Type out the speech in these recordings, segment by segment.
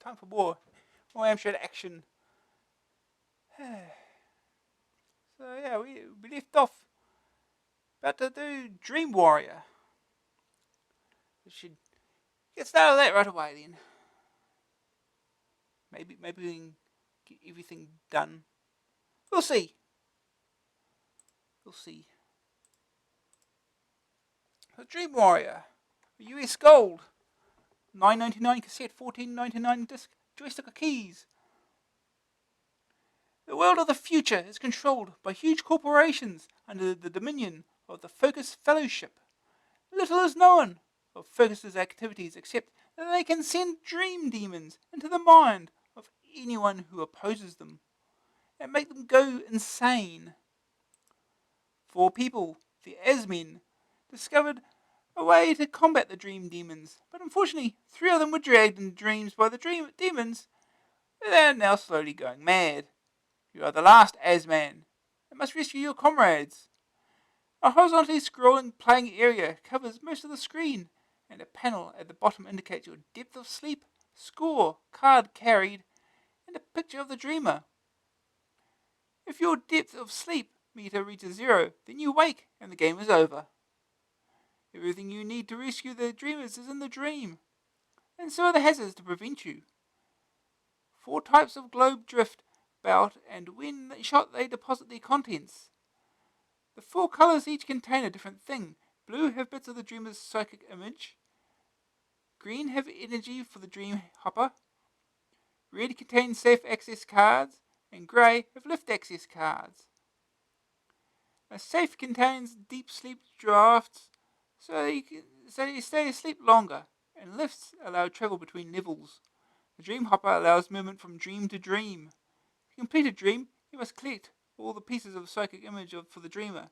time for more Amstrad Action. So yeah, we left off about to do Dream Warrior. We should get started on that right away then. Maybe we can get everything done. We'll see. So Dream Warrior, US Gold, $9.99 cassette, $14.99 disc, joystick or keys. The world of the future is controlled by huge corporations under the dominion of the Focus Fellowship. Little is known of Focus's activities except that they can send dream demons into the mind of anyone who opposes them and make them go insane. 4 people, the Asmen, discovered a way to combat the dream demons, but unfortunately 3 of them were dragged into dreams by the dream demons. They are now slowly going mad. You are the last Asman and must rescue your comrades. A horizontally scrolling playing area covers most of the screen, and a panel at the bottom indicates your depth of sleep, score, card carried, and a picture of the dreamer. If your depth of sleep meter reaches 0, then you wake and the game is over. Everything you need to rescue the dreamers is in the dream, and so are the hazards to prevent you. 4 types of globe drift about, and when shot they deposit their contents. The 4 colours each contain a different thing. Blue have bits of the dreamer's psychic image. Green have energy for the dream hopper. Red contains safe access cards, and grey have lift access cards. A safe contains deep sleep drafts, so you stay asleep longer, and lifts allow travel between levels. The dream hopper allows movement from dream to dream. To complete a dream, you must collect all the pieces of psychic image for the dreamer,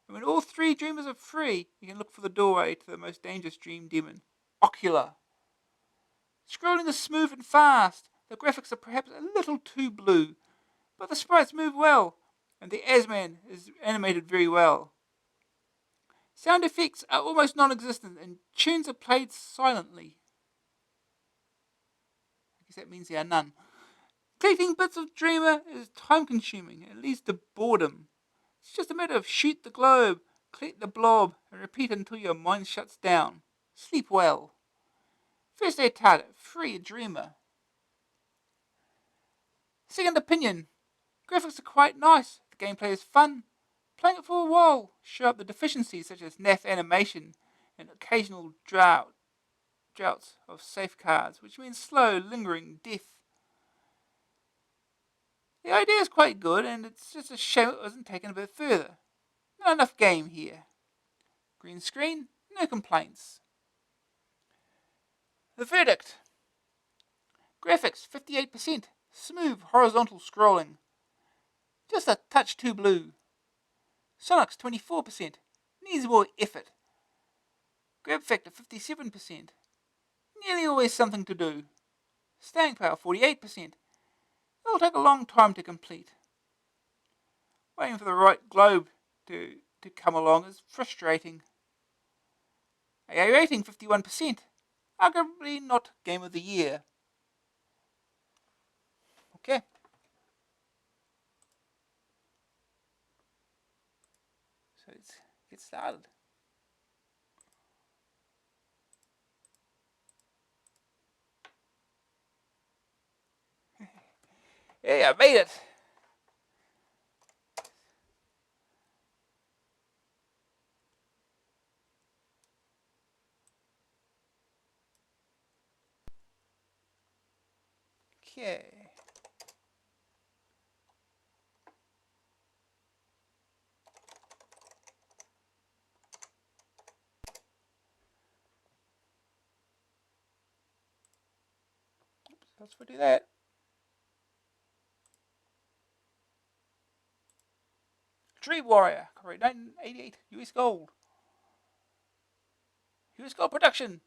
and when all 3 dreamers are free, you can look for the doorway to the most dangerous dream demon, Ocular. Scrolling is smooth and fast. The graphics are perhaps a little too blue, but the sprites move well, and the Asman is animated very well. Sound effects are almost non-existent, and tunes are played silently. I guess that means there are none. Collecting bits of Dreamer is time-consuming and leads to boredom. It's just a matter of shoot the globe, collect the blob, and repeat until your mind shuts down. Sleep well. First aid target, free a Dreamer. Second opinion. Graphics are quite nice. The gameplay is fun. Playing it for a while show up the deficiencies such as naff animation and occasional droughts of safecards, which means slow, lingering death. The idea is quite good, and it's just a shame it wasn't taken a bit further. Not enough game here. Green screen, no complaints. The verdict. Graphics, 58%. Smooth, horizontal scrolling. Just a touch too blue. Sonics, 24%. Needs more effort. Grab factor, 57%. Nearly always something to do. Staying power, 48%. It'll take a long time to complete. Waiting for the right globe to come along is frustrating. AA rating, 51%. Arguably not Game of the Year. Okay. So let's get started. Hey, I made it! Okay. Oops, let's do that. Dream Warrior, copyright 1988, US Gold. US Gold production.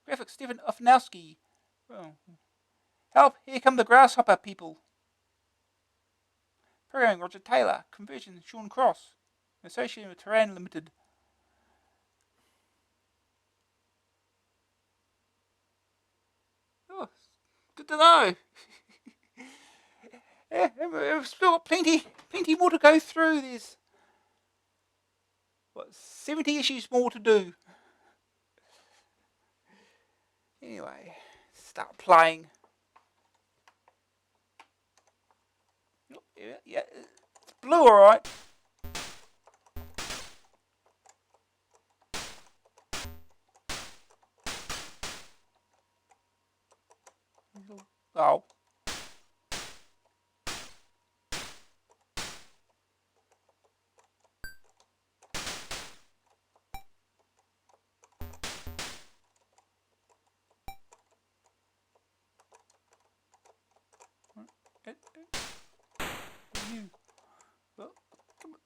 Graphics, Stephen Ofnowski. Oh. Help, here come the grasshopper people. Programming, Roger Taylor. Conversion, Sean Cross. Associated with Terran Limited. Oh, good don't know. Yeah, we've still got plenty more to go through. There's 70 issues more to do. Anyway, start playing. Yeah, it's blue, all right. Oh. You. Well, come on.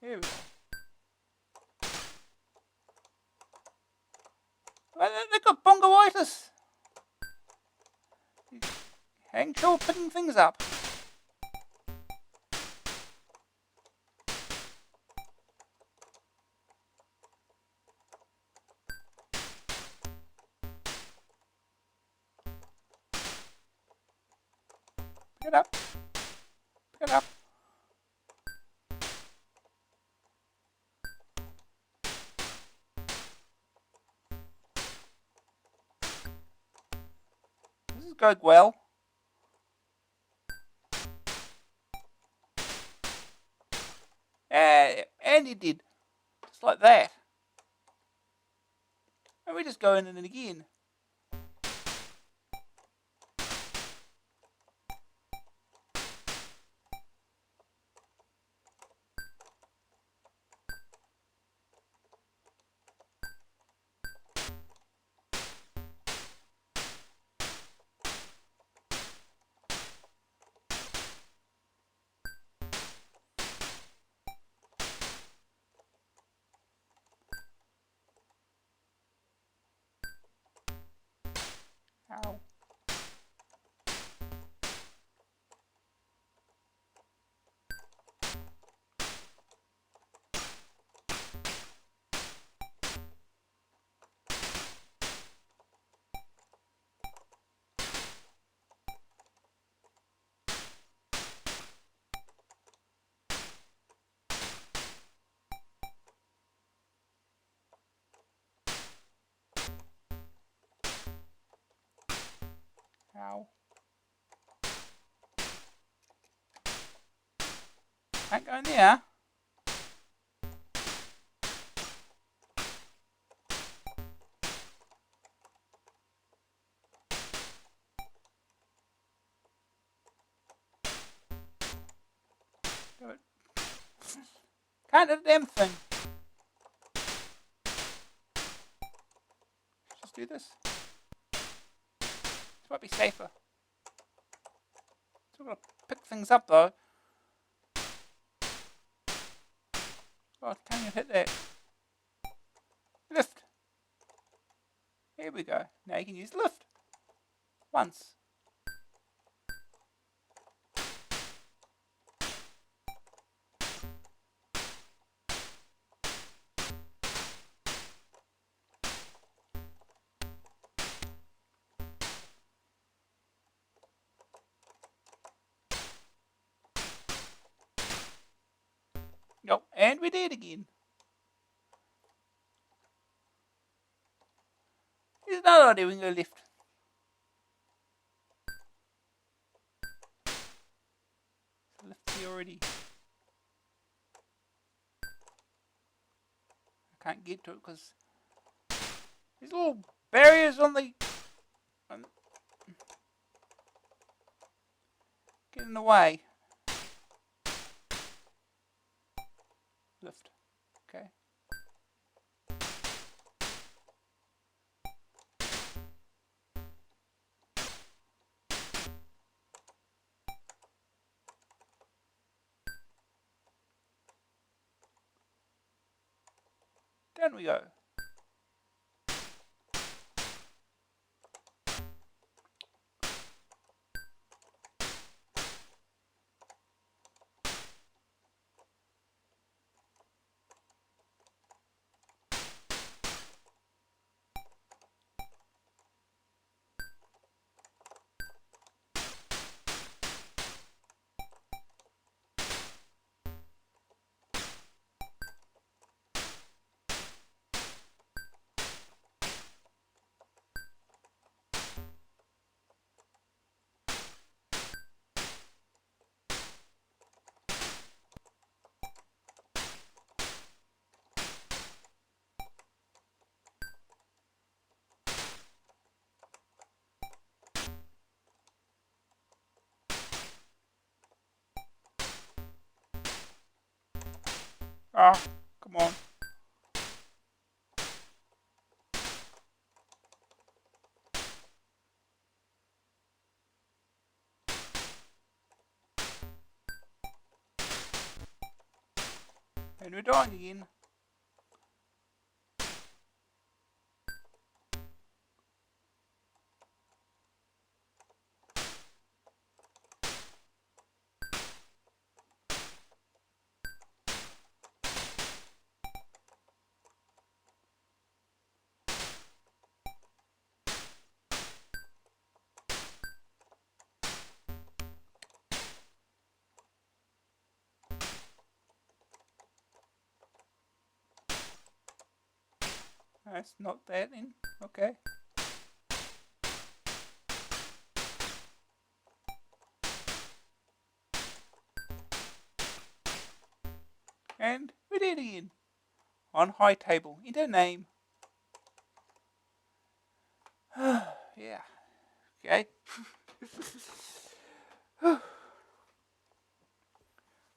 Here we go. They've got bongoitis. Having trouble picking things up. Pick it up. Pick it up. This is going well. And it did. Just like that. And we just go in and then again. Ow. Ow. Can't go in there. Do it. Can't do the damn thing. Just do this. This might be safer. Still gotta pick things up though. Oh, can't even hit that. Lift. Here we go. Now you can use lift. Once. Nope, and we did again. There's another idea we can go left. Lift here already. I can't get to it because there's little barriers on the... get in the way. Lift. Okay. Down we go. Ah, come on. And we're dying again. That's not that then. Okay. And we're dead again. On high table. Enter name. Yeah. Okay.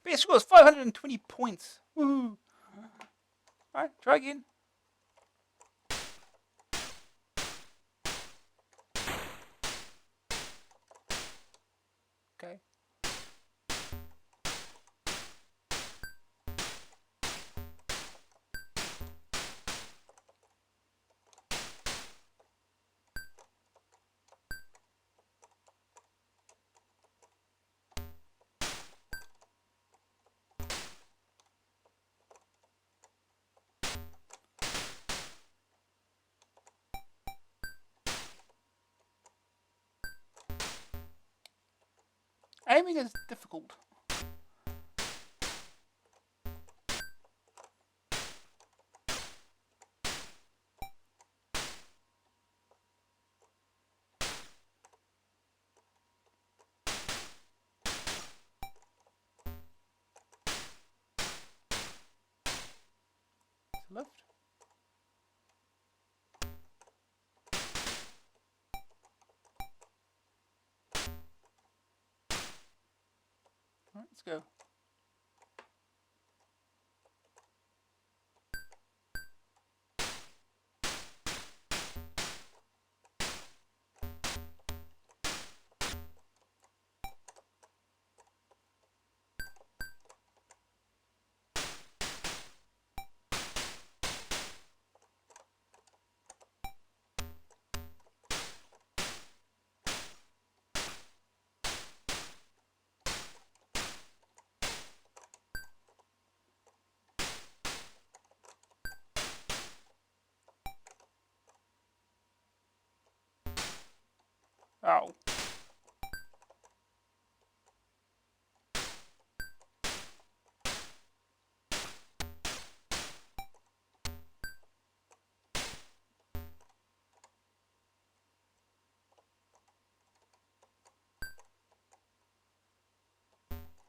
Best score is 520 points. Woohoo. Alright, try again. Okay. Aiming is difficult. Lift. Alright, let's go. Oh.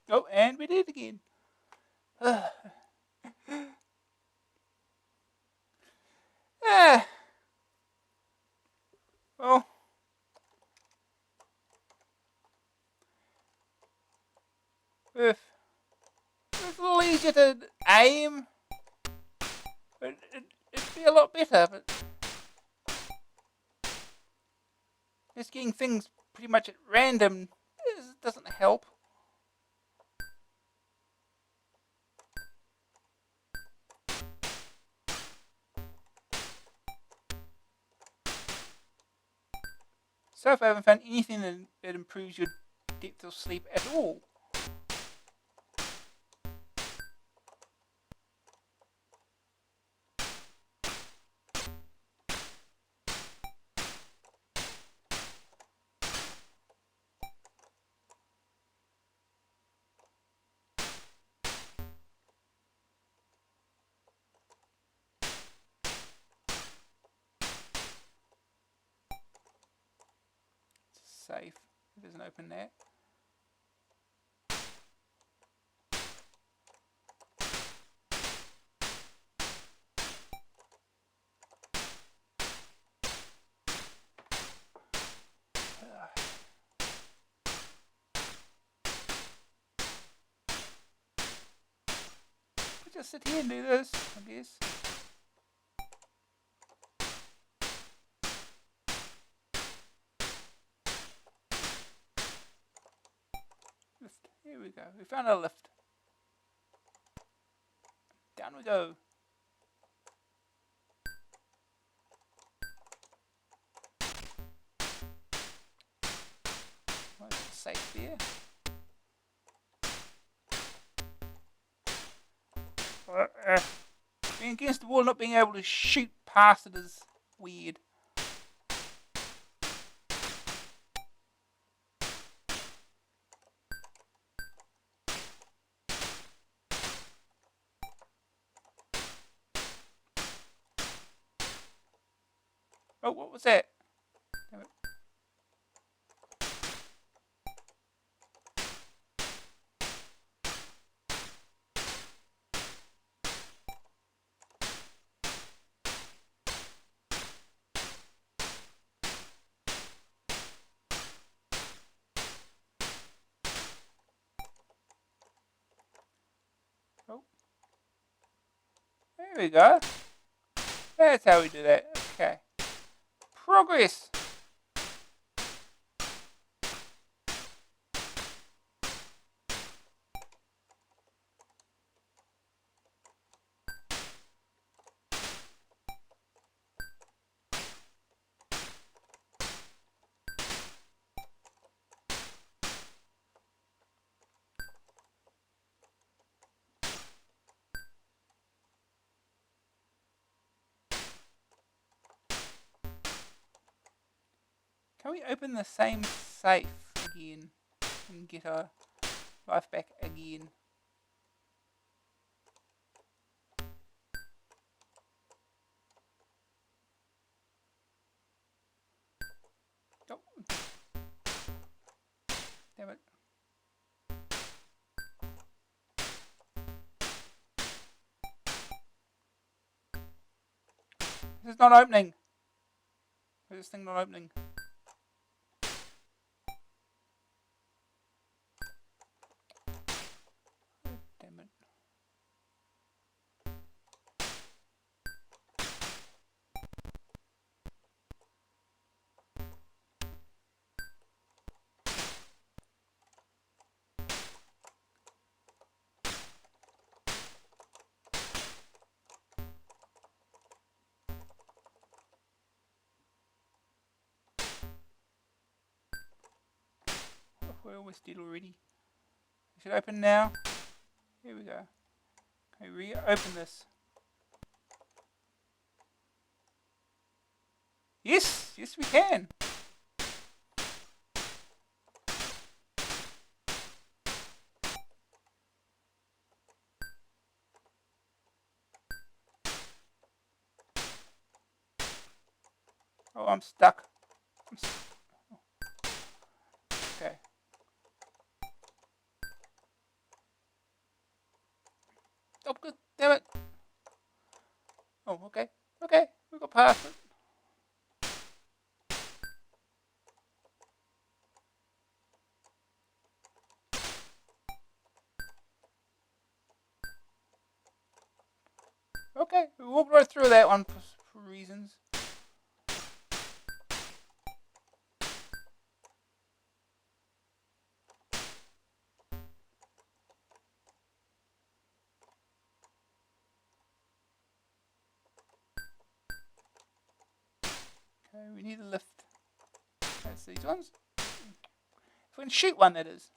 Oh, and we did it again. Well, if it's a little easier to aim, it'd be a lot better, but just getting things pretty much at random doesn't help. So far I haven't found anything that improves your depth of sleep at all. Safe. It doesn't open that. just sit here and do this, I guess. Lift. Here we go. We found a lift. Down we go. Oh, it's safe there. Being against the wall, not being able to shoot past it is weird. Oh, what was that? Damn it. Oh. There we go. That's how we do that. Okay. Progress. Can we open the same safe again and get our life back again? Oh. Damn it. This is not opening. Why is this thing not opening? Damn it. Oh, we're almost dead already. It should open now. Here we go. Okay, reopen this. Yes, yes we can. Oh, I'm stuck. Okay. Oh, good. Damn it. Oh, okay. Okay, we got past it. Okay, we walked right through that one for reasons. Okay, we need a lift. That's these ones. If we can shoot one, that is.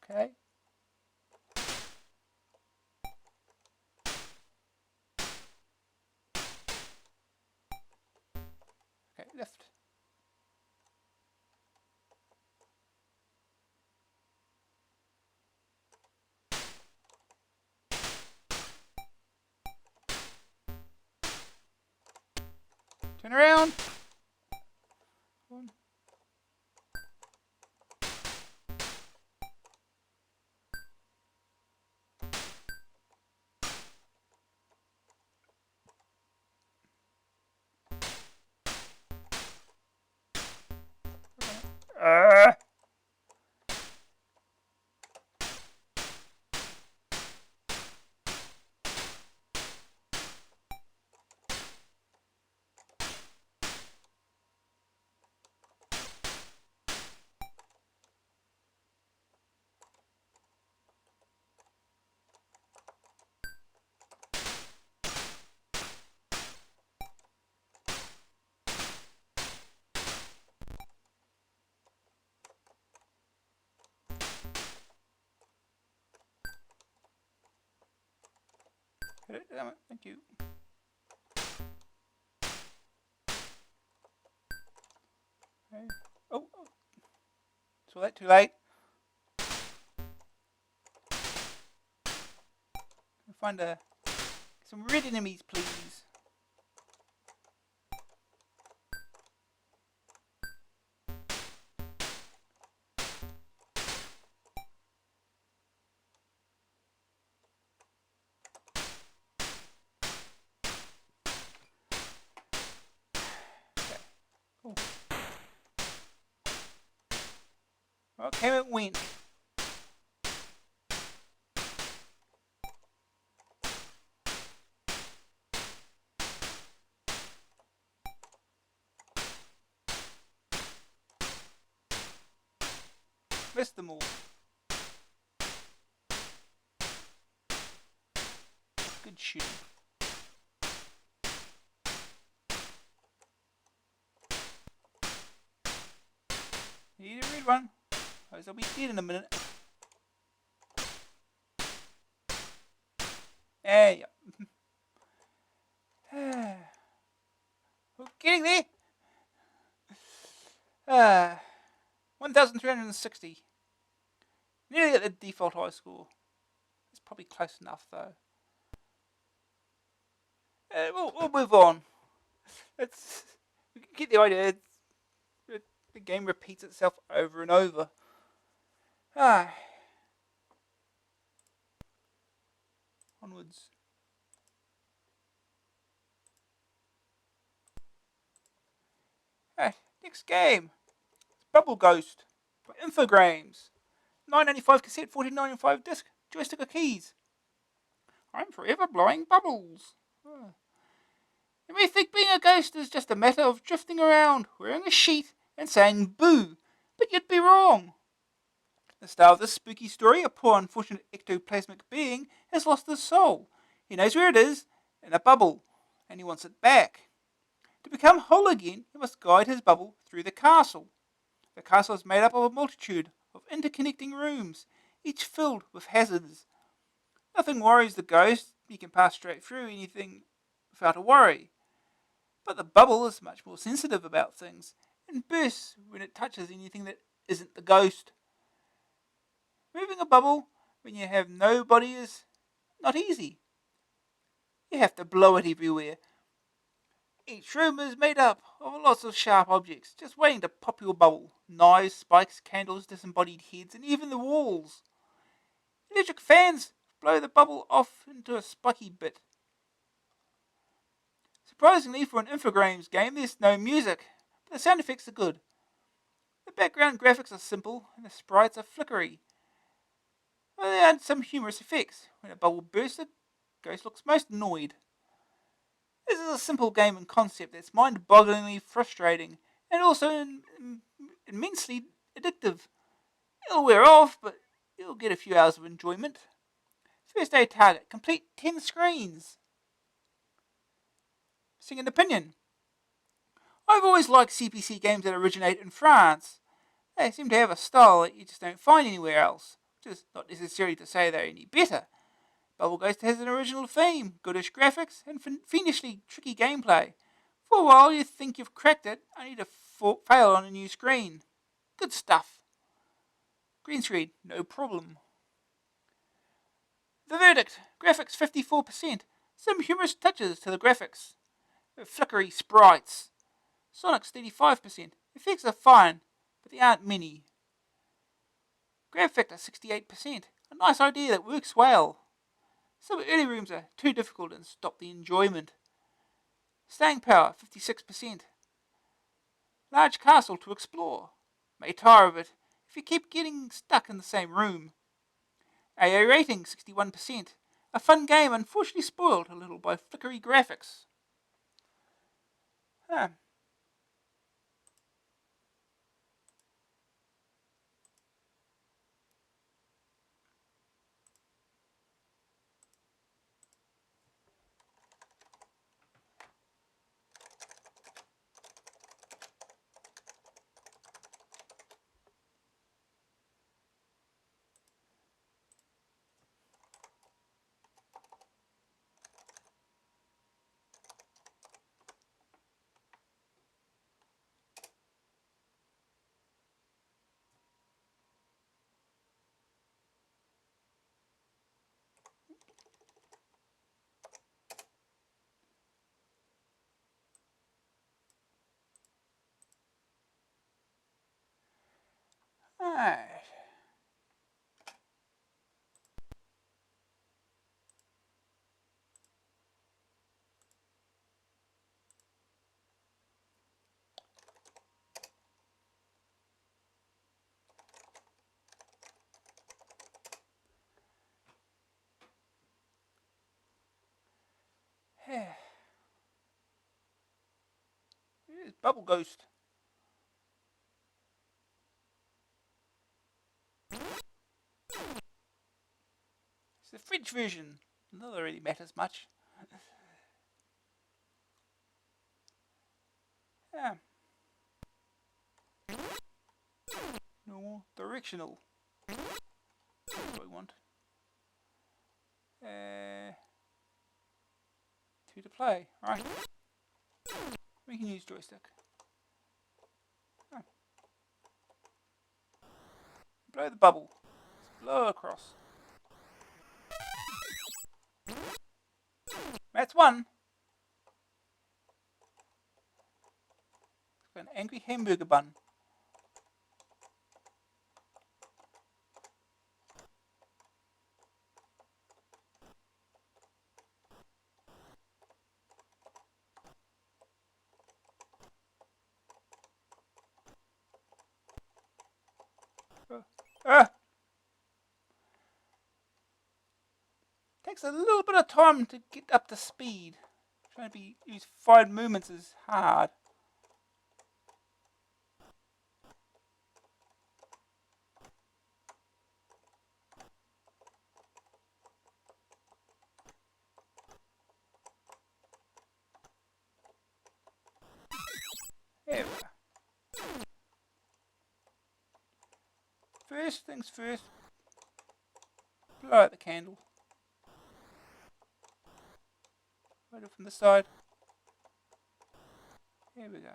Okay. Okay, lift. Turn around. One. Damn it, thank you. Okay. Oh, saw that too late. Find some red enemies, please. Oh. Okay, it went. Missed them all. Good shooting. Need a red one. Otherwise I'll be dead in a minute. Yeah. We're getting there. 1,360. Nearly at the default high score. It's probably close enough though. We'll move on. We can get the idea. The game repeats itself over and over. Onwards. Next game. It's Bubble Ghost by Infogrames. $9.95 cassette, $14.95 disc, joystick or keys. I'm forever blowing bubbles. You may think being a ghost is just a matter of drifting around, wearing a sheet, and saying boo, but you'd be wrong. The star of this spooky story, a poor unfortunate ectoplasmic being, has lost his soul. He knows where it is, in a bubble, and he wants it back. To become whole again, he must guide his bubble through the castle. The castle is made up of a multitude of interconnecting rooms, each filled with hazards. Nothing worries the ghost, he can pass straight through anything without a worry. But the bubble is much more sensitive about things, and bursts when it touches anything that isn't the ghost. Moving a bubble when you have nobody is not easy. You have to blow it everywhere. Each room is made up of lots of sharp objects, just waiting to pop your bubble. Knives, spikes, candles, disembodied heads, and even the walls. Electric fans blow the bubble off into a spiky bit. Surprisingly, for an Infogrames game, there's no music, but the sound effects are good. The background graphics are simple, and the sprites are flickery. Well, there are some humorous effects. When a bubble bursts, the ghost looks most annoyed. This is a simple game in concept that's mind-bogglingly frustrating, and also immensely addictive. It'll wear off, but you'll get a few hours of enjoyment. First day target, complete 10 screens. Second opinion. I've always liked CPC games that originate in France. They seem to have a style that you just don't find anywhere else, which is not necessarily to say they're any better. Bubble Ghost has an original theme, goodish graphics, and fiendishly tricky gameplay. For a while you think you've cracked it, only to fail on a new screen. Good stuff. Green screen, no problem. The verdict, graphics 54%, some humorous touches to the graphics. Flickery sprites. Sonic's 35%, effects are fine, but they aren't many. Grab factor 68%, a nice idea that works well. Some early rooms are too difficult and stop the enjoyment. Staying power 56%. Large castle to explore. May tire of it if you keep getting stuck in the same room. AA rating 61%. A fun game unfortunately spoiled a little by flickery graphics. Huh. Alright. Here's Bubble Ghost. It's the fridge version. Not that really matters much. Yeah. No, directional. That's what we want. 2 to play. Right. We can use joystick. Oh. Blow the bubble. Let's blow across. That's one. It's got an angry hamburger bun. Takes a little bit of time to get up to speed. Trying to use 5 movements is hard. There we go. First things first. Blow out the candle. Light it from the side. There we go.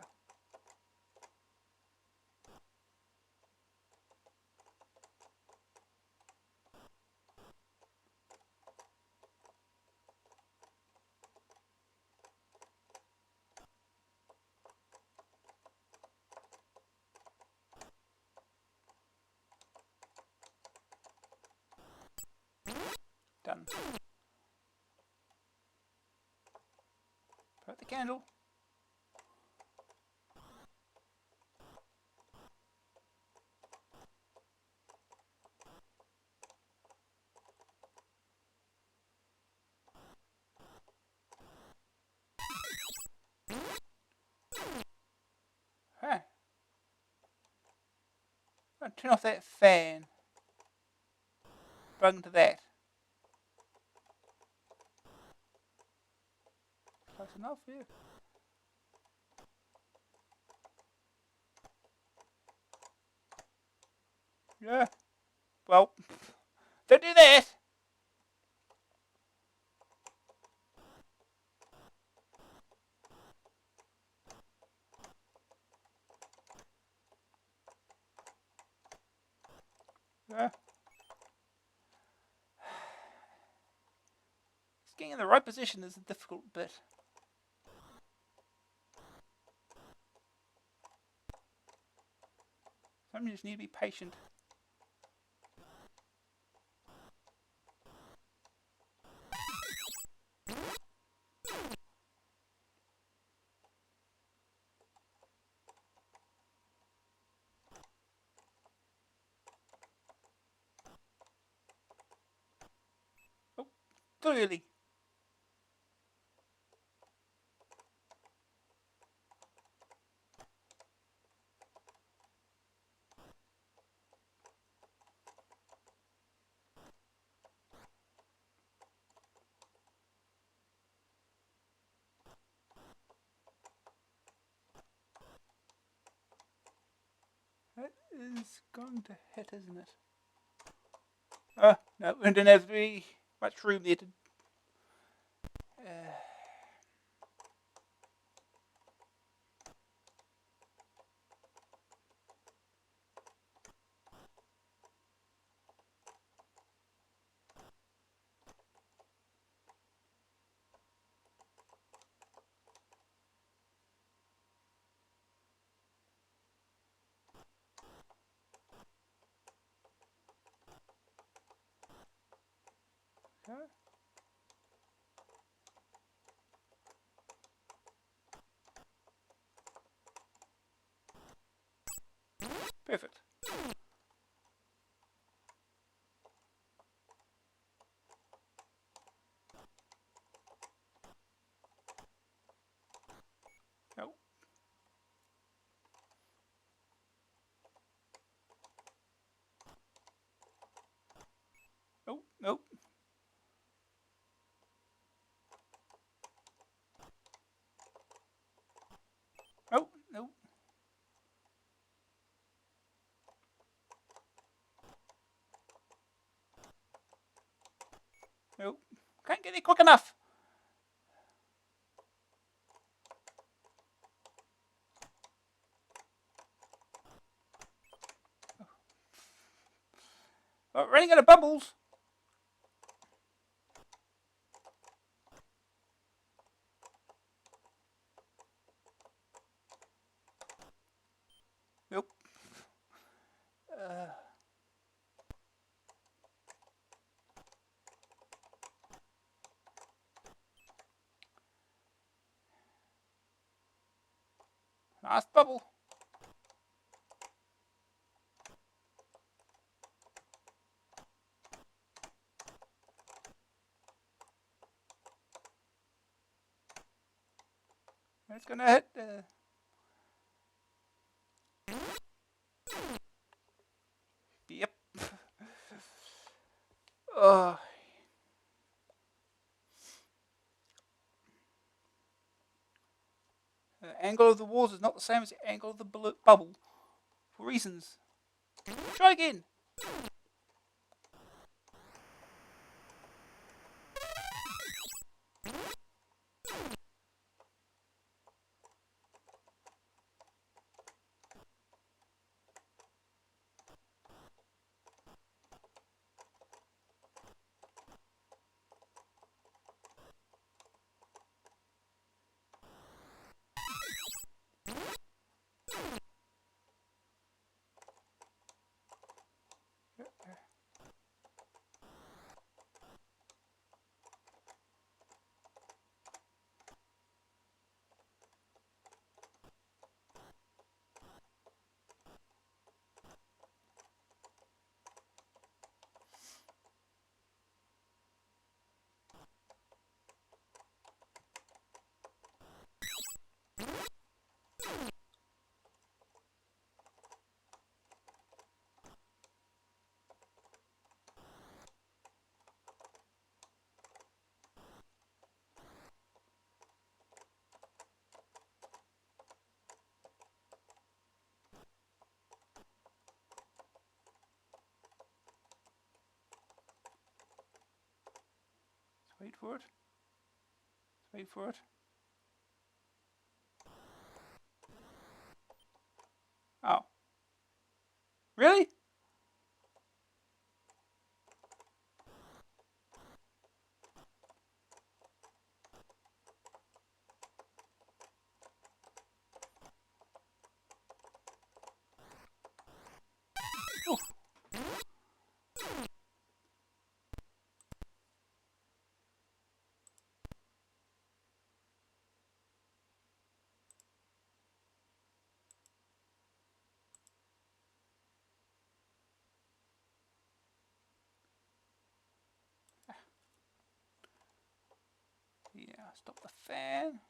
Done. Put out the candle. Huh. I'm going to turn off that fan. Plug into that. Close enough, yeah. Yeah. Well, don't do that. Yeah. It's getting in the right position is the difficult bit. Sometimes you just need to be patient. clearly. That is going to hit, isn't it? No, we don't have very much room there to... Okay. Perfect. No. No, no. No, no. No. Can't get it quick enough. Running out of bubbles. Nope. Last bubble. It's gonna hit. Yep. uh, the angle of the walls is not the same as the angle of the bubble. For reasons. Try again. Wait for it. Wait for it. Oh. Really? Oh. Stop the fan.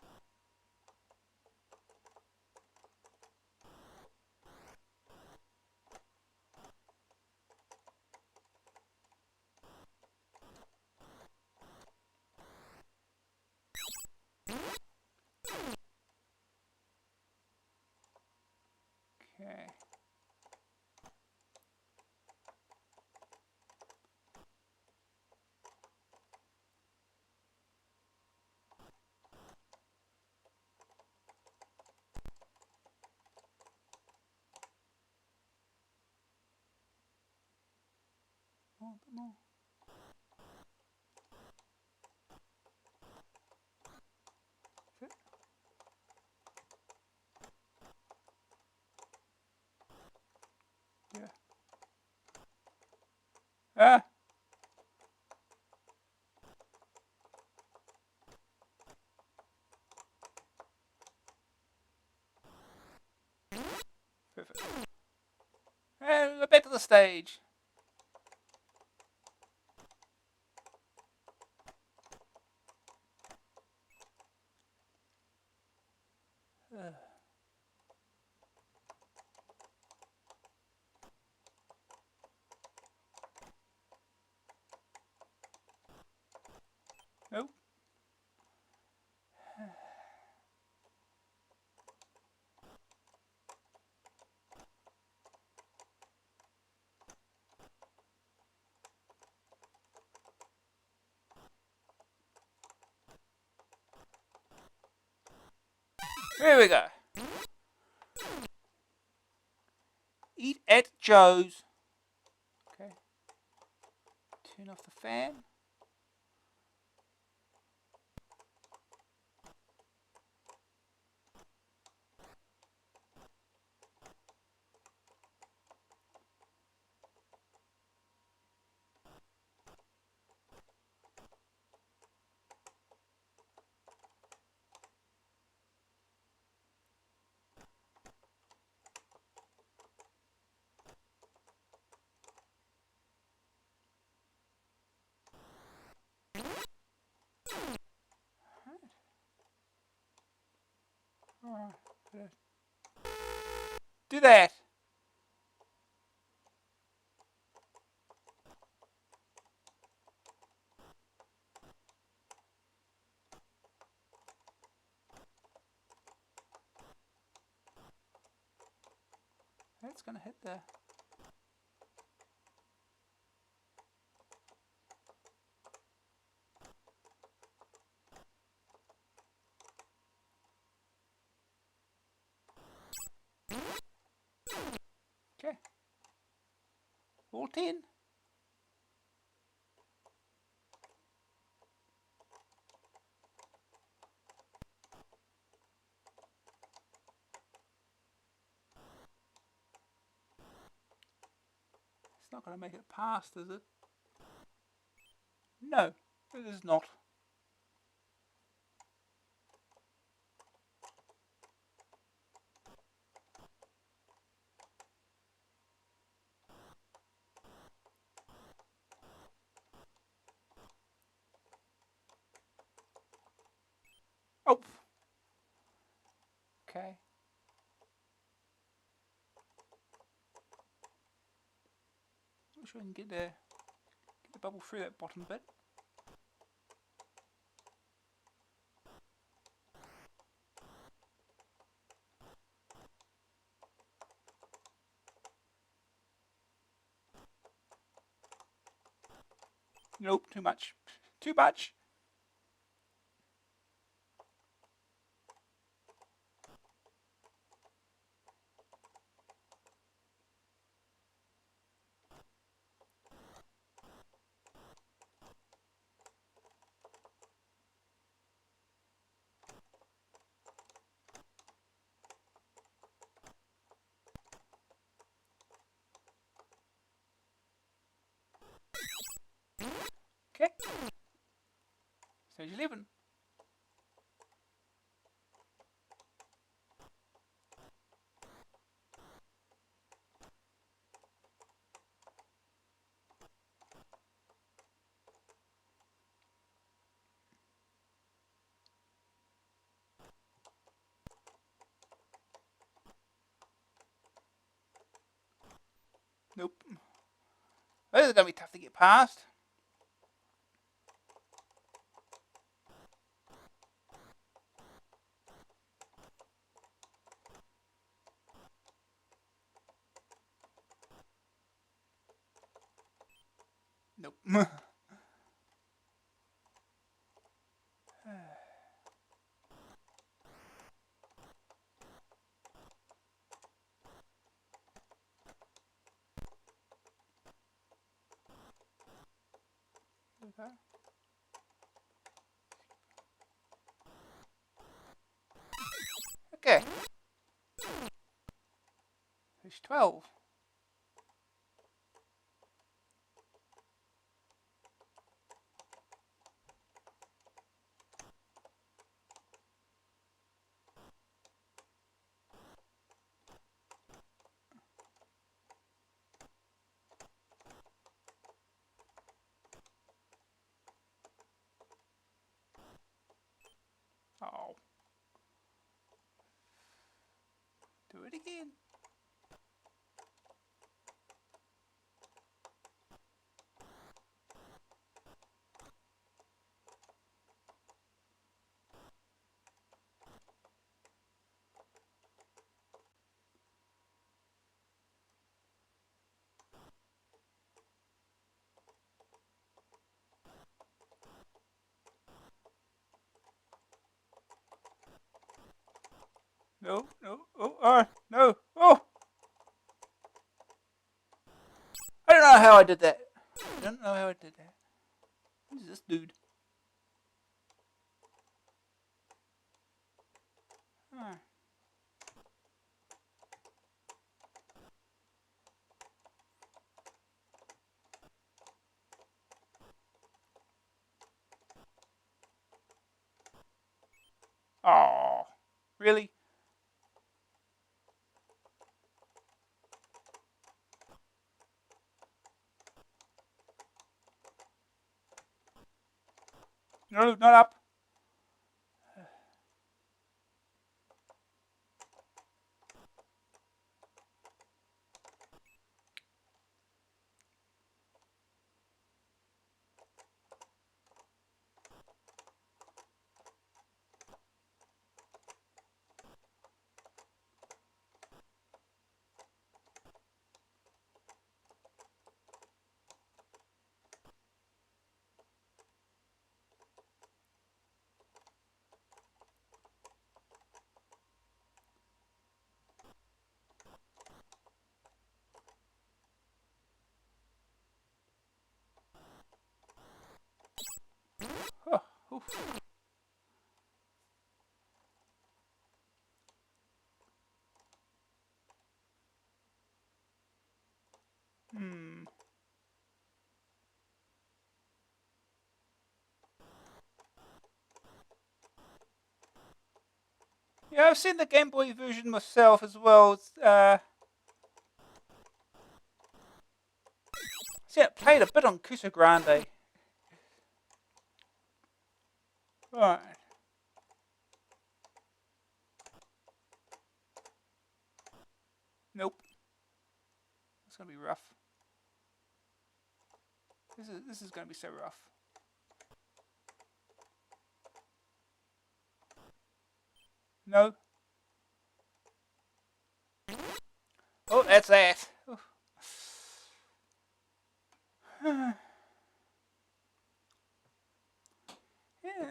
Okay. Oh, a bit more. That's it. Yeah. Ah! Perfect. And we're back to the stage. Nope. Here we go. Eat at Joe's. Okay. Turn off the fan. Alright. Do that. That's gonna hit there. Okay. All 10. It's not gonna make it past, is it? No, it is not. Oh. Okay. Not sure I can get the bubble through that bottom bit. Nope, too much. Too much. Okay. Stage 11. Nope. Those are going to be tough to get past. Nope. Okay. There's 12. Oh. Do it again. No, no, no, oh! I don't know how I did that. I don't know how I did that. Who's this dude? Huh. Oh, really? No, not up. Oh, oof. Hmm. Yeah, I've seen the Game Boy version myself as well. It's, see, it played a bit on Cusa Grande. Right. Nope. It's gonna be rough. This is gonna be so rough. No. Oh, that's that. Yeah,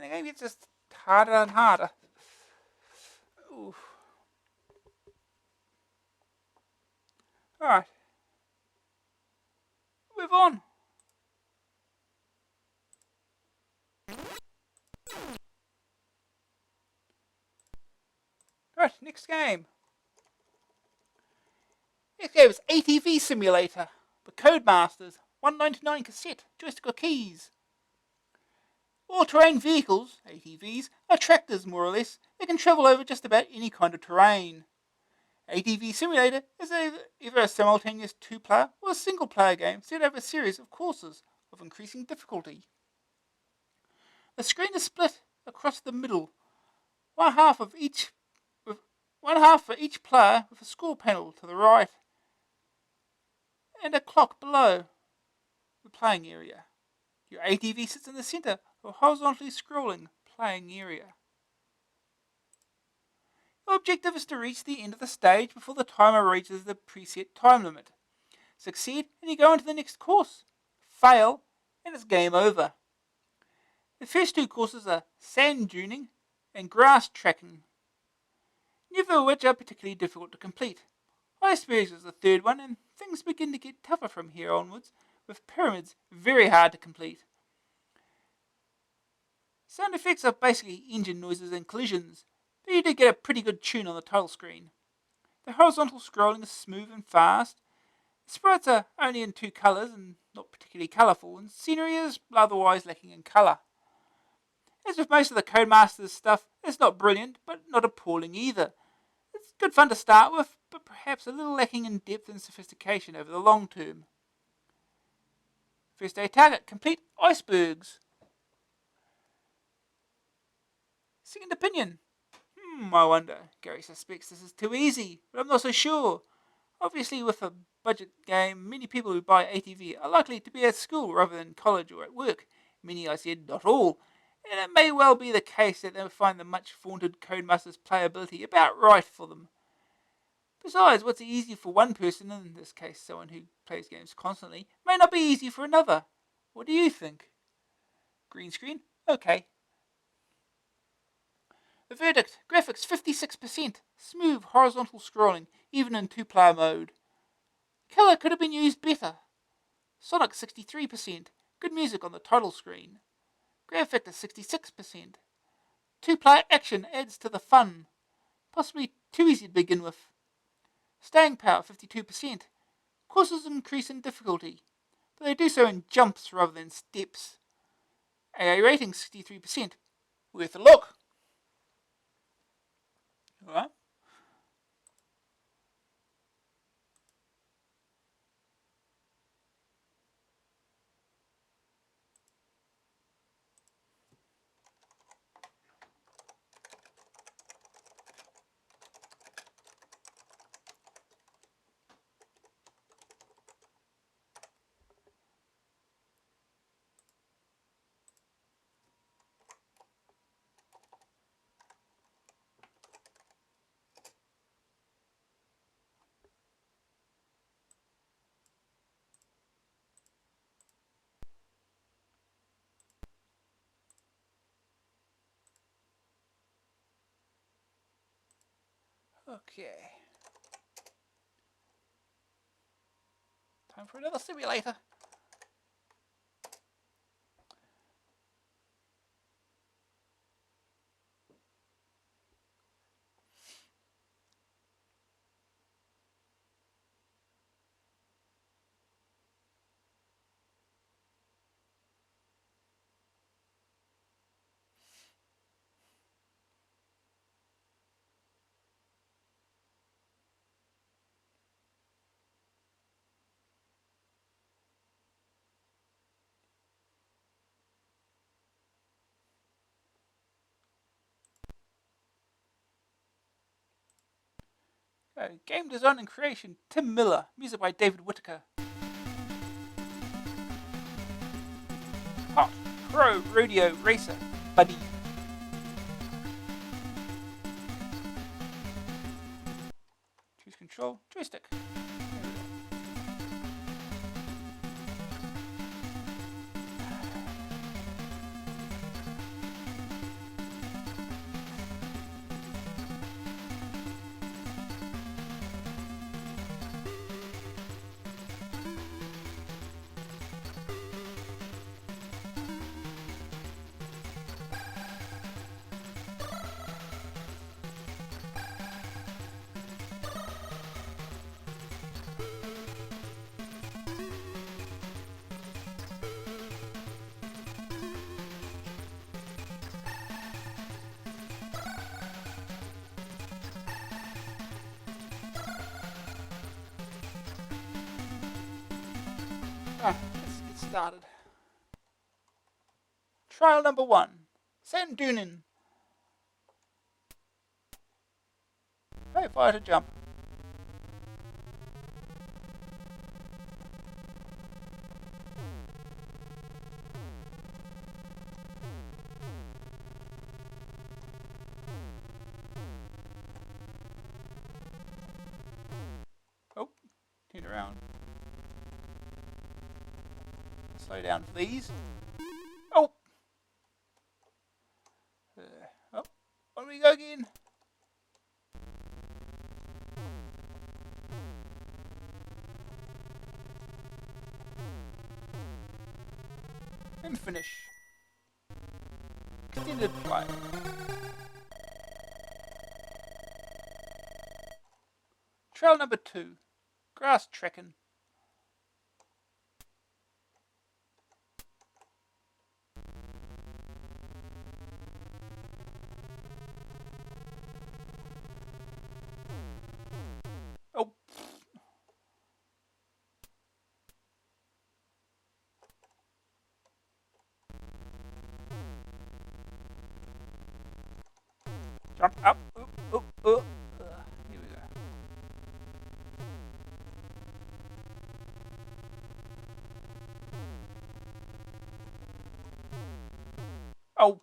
the game gets just harder and harder. Oof. Alright. Move on. Right, next game. Next game is ATV Simulator. The Codemasters. $1.99 cassette. Joystick keys. All-terrain vehicles, ATVs, are tractors more or less. They can travel over just about any kind of terrain. ATV Simulator is either a simultaneous two-player or a single-player game set over a series of courses of increasing difficulty. The screen is split across the middle, one half for each player with a score panel to the right. and a clock below the playing area. Your ATV sits in the center of a horizontally scrolling playing area. The objective is to reach the end of the stage before the timer reaches the preset time limit. Succeed and you go into the next course. Fail and it's game over. The first two courses are sand duning and grass tracking, neither of which are particularly difficult to complete. Icebergs is the third one, and things begin to get tougher from here onwards, with pyramids very hard to complete. Sound effects are basically engine noises and collisions, but you do get a pretty good tune on the title screen. The horizontal scrolling is smooth and fast. The sprites are only in two colours and not particularly colourful, and scenery is otherwise lacking in colour. As with most of the Codemasters stuff, it's not brilliant, but not appalling either. It's good fun to start with, but perhaps a little lacking in depth and sophistication over the long term. First day target, complete icebergs. Second opinion. I wonder. Gary suspects this is too easy, but I'm not so sure. Obviously, with a budget game, many people who buy ATV are likely to be at school rather than college or at work. Many, I said, not all. And it may well be the case that they'll find the much vaunted Codemasters playability about right for them. Besides, what's easy for one person, in this case someone who plays games constantly, may not be easy for another. What do you think? Green screen? Okay. The verdict, graphics 56%, smooth horizontal scrolling, even in two-player mode. Colour could have been used better. Sonic 63%, good music on the title screen. Grab factor 66%. Two-player action adds to the fun. Possibly too easy to begin with. Staying power 52%. Courses increase in difficulty, but they do so in jumps rather than steps. AA rating 63%. Worth a look. Alright. Okay. Time for another simulator. Game design and creation, Tim Miller. Music by David Whittaker. Hot Pro Rodeo Racer, Buddy. Choose control, joystick. Let's get started. Trial number 1. Sand duning. Hey, fire to jump. around. Slow down, please. Oh! Oh, on we go again. And finish. Extended play. Trail number 2. Grass trekking. Oh. Jump up. Here we go. Oh.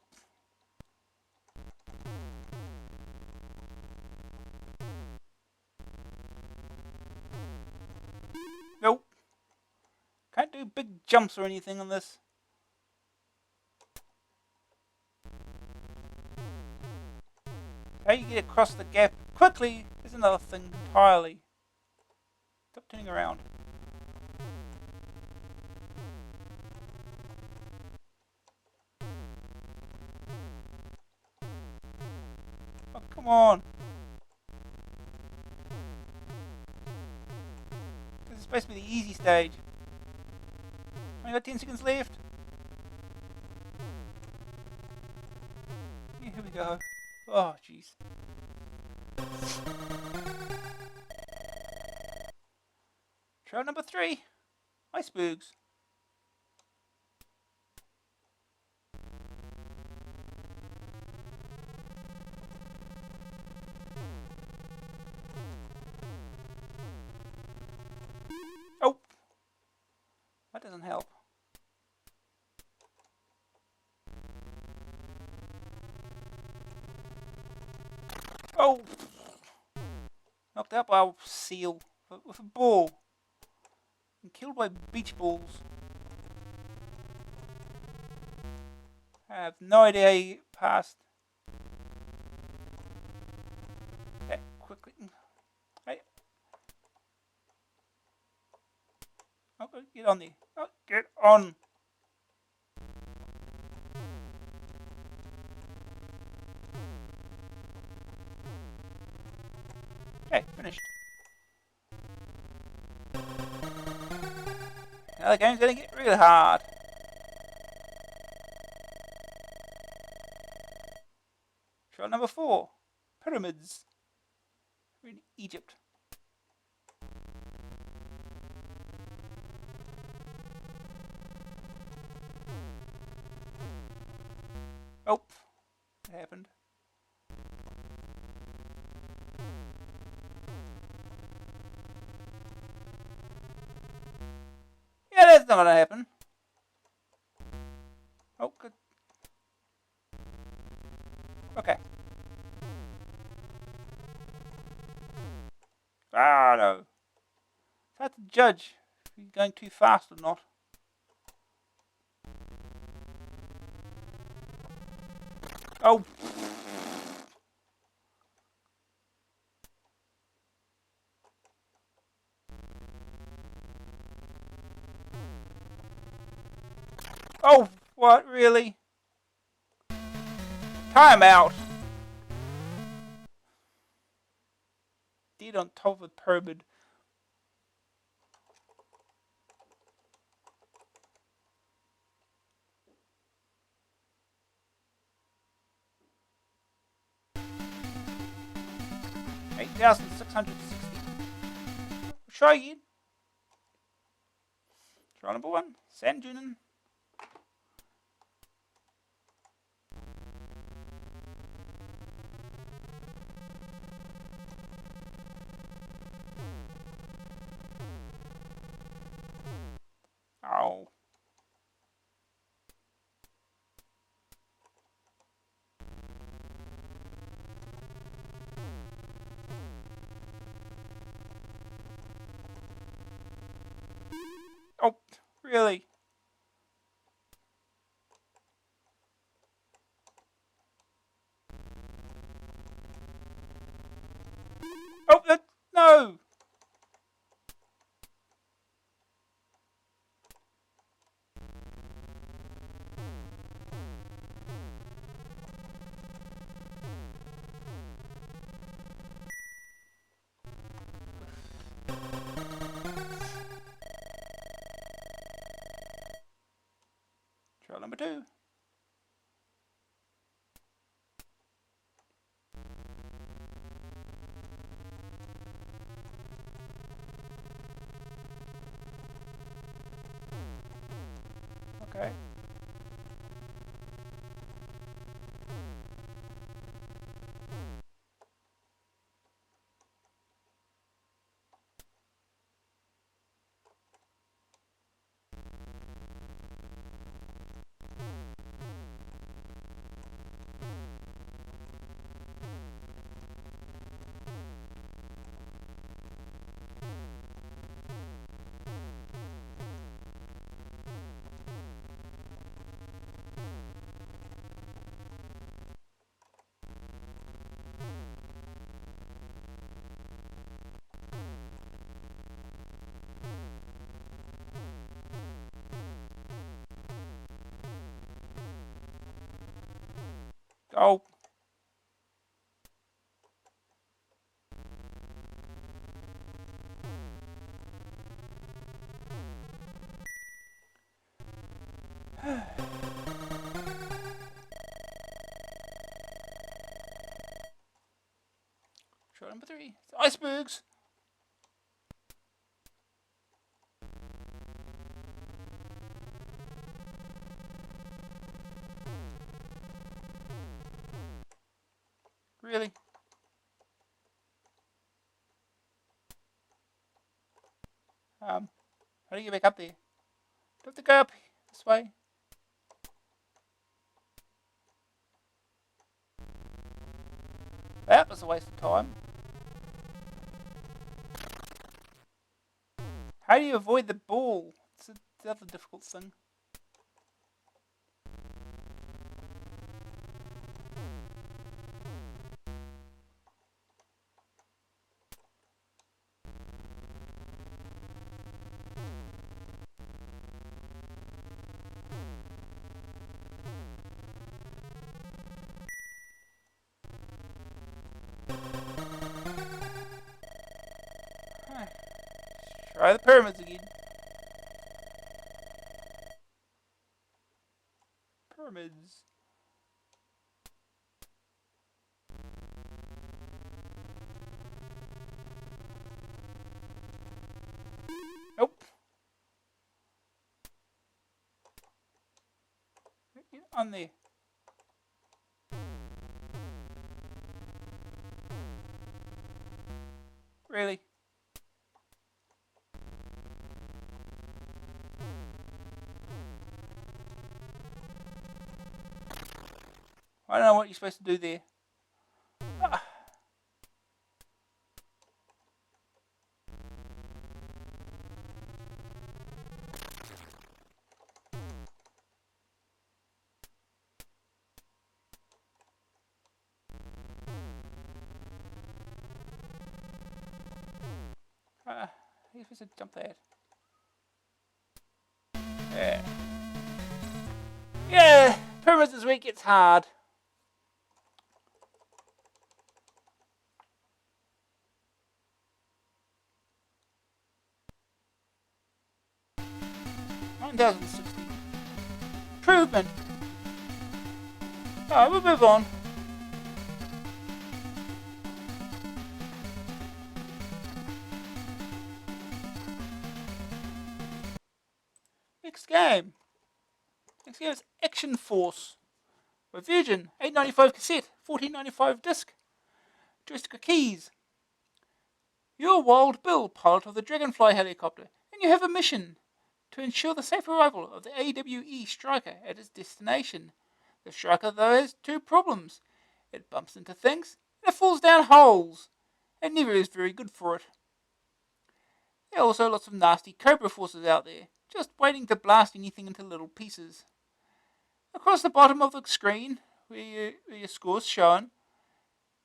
Nope. Can't do big jumps or anything on this. How you get across the gap quickly is another thing entirely. Stop turning around. Oh, come on. This is supposed to be the easy stage. Only got 10 seconds left. Yeah, here we go. Oh, jeez. Trail number 3. Icebergs. Oh! That doesn't help. Oh! Knocked out by a seal with a ball. And killed by beach balls. I have no idea how you passed. Okay, quickly. Hey. Oh, get on there. Oh, get on. Okay, finished. Now the game's gonna get really hard. Trail number 4. Pyramids. We're in Egypt. Oh, it happened. Yeah, that's not gonna happen. Oh, good. Okay. Ah, no. It's hard to judge if you're going too fast or not. Oh. Oh, what, really? Time out. Dead on top of a pyramid. $8,660. Try again. Try number 1. Sand duning. Oh. Really? Oh, no! Trial number 2. Okay. Oh. Trial number 3. It's icebergs. Really? How do you get back up there? Do I have to go up this way? That was a waste of time. How do you avoid the ball? It's the other difficult thing. Try the pyramids again. Pyramids. Nope. Get on there. Really? I don't know what you're supposed to do there. Ah. You're supposed to jump that. Yeah. Yeah, pyramids this week, it's hard. $9,060. Improvement. Alright, we'll move on. Next game. Next game is Action Force. With Virgin, 895 cassette, 1495 disc. Joystick keys. You're Wild Bill, pilot of the Dragonfly helicopter, and you have a mission to ensure the safe arrival of the AWE Striker at its destination. The Striker, though, has 2 problems. It bumps into things, and it falls down holes, and never is very good for it. There are also lots of nasty Cobra forces out there, just waiting to blast anything into little pieces. Across the bottom of the screen, where your score is shown,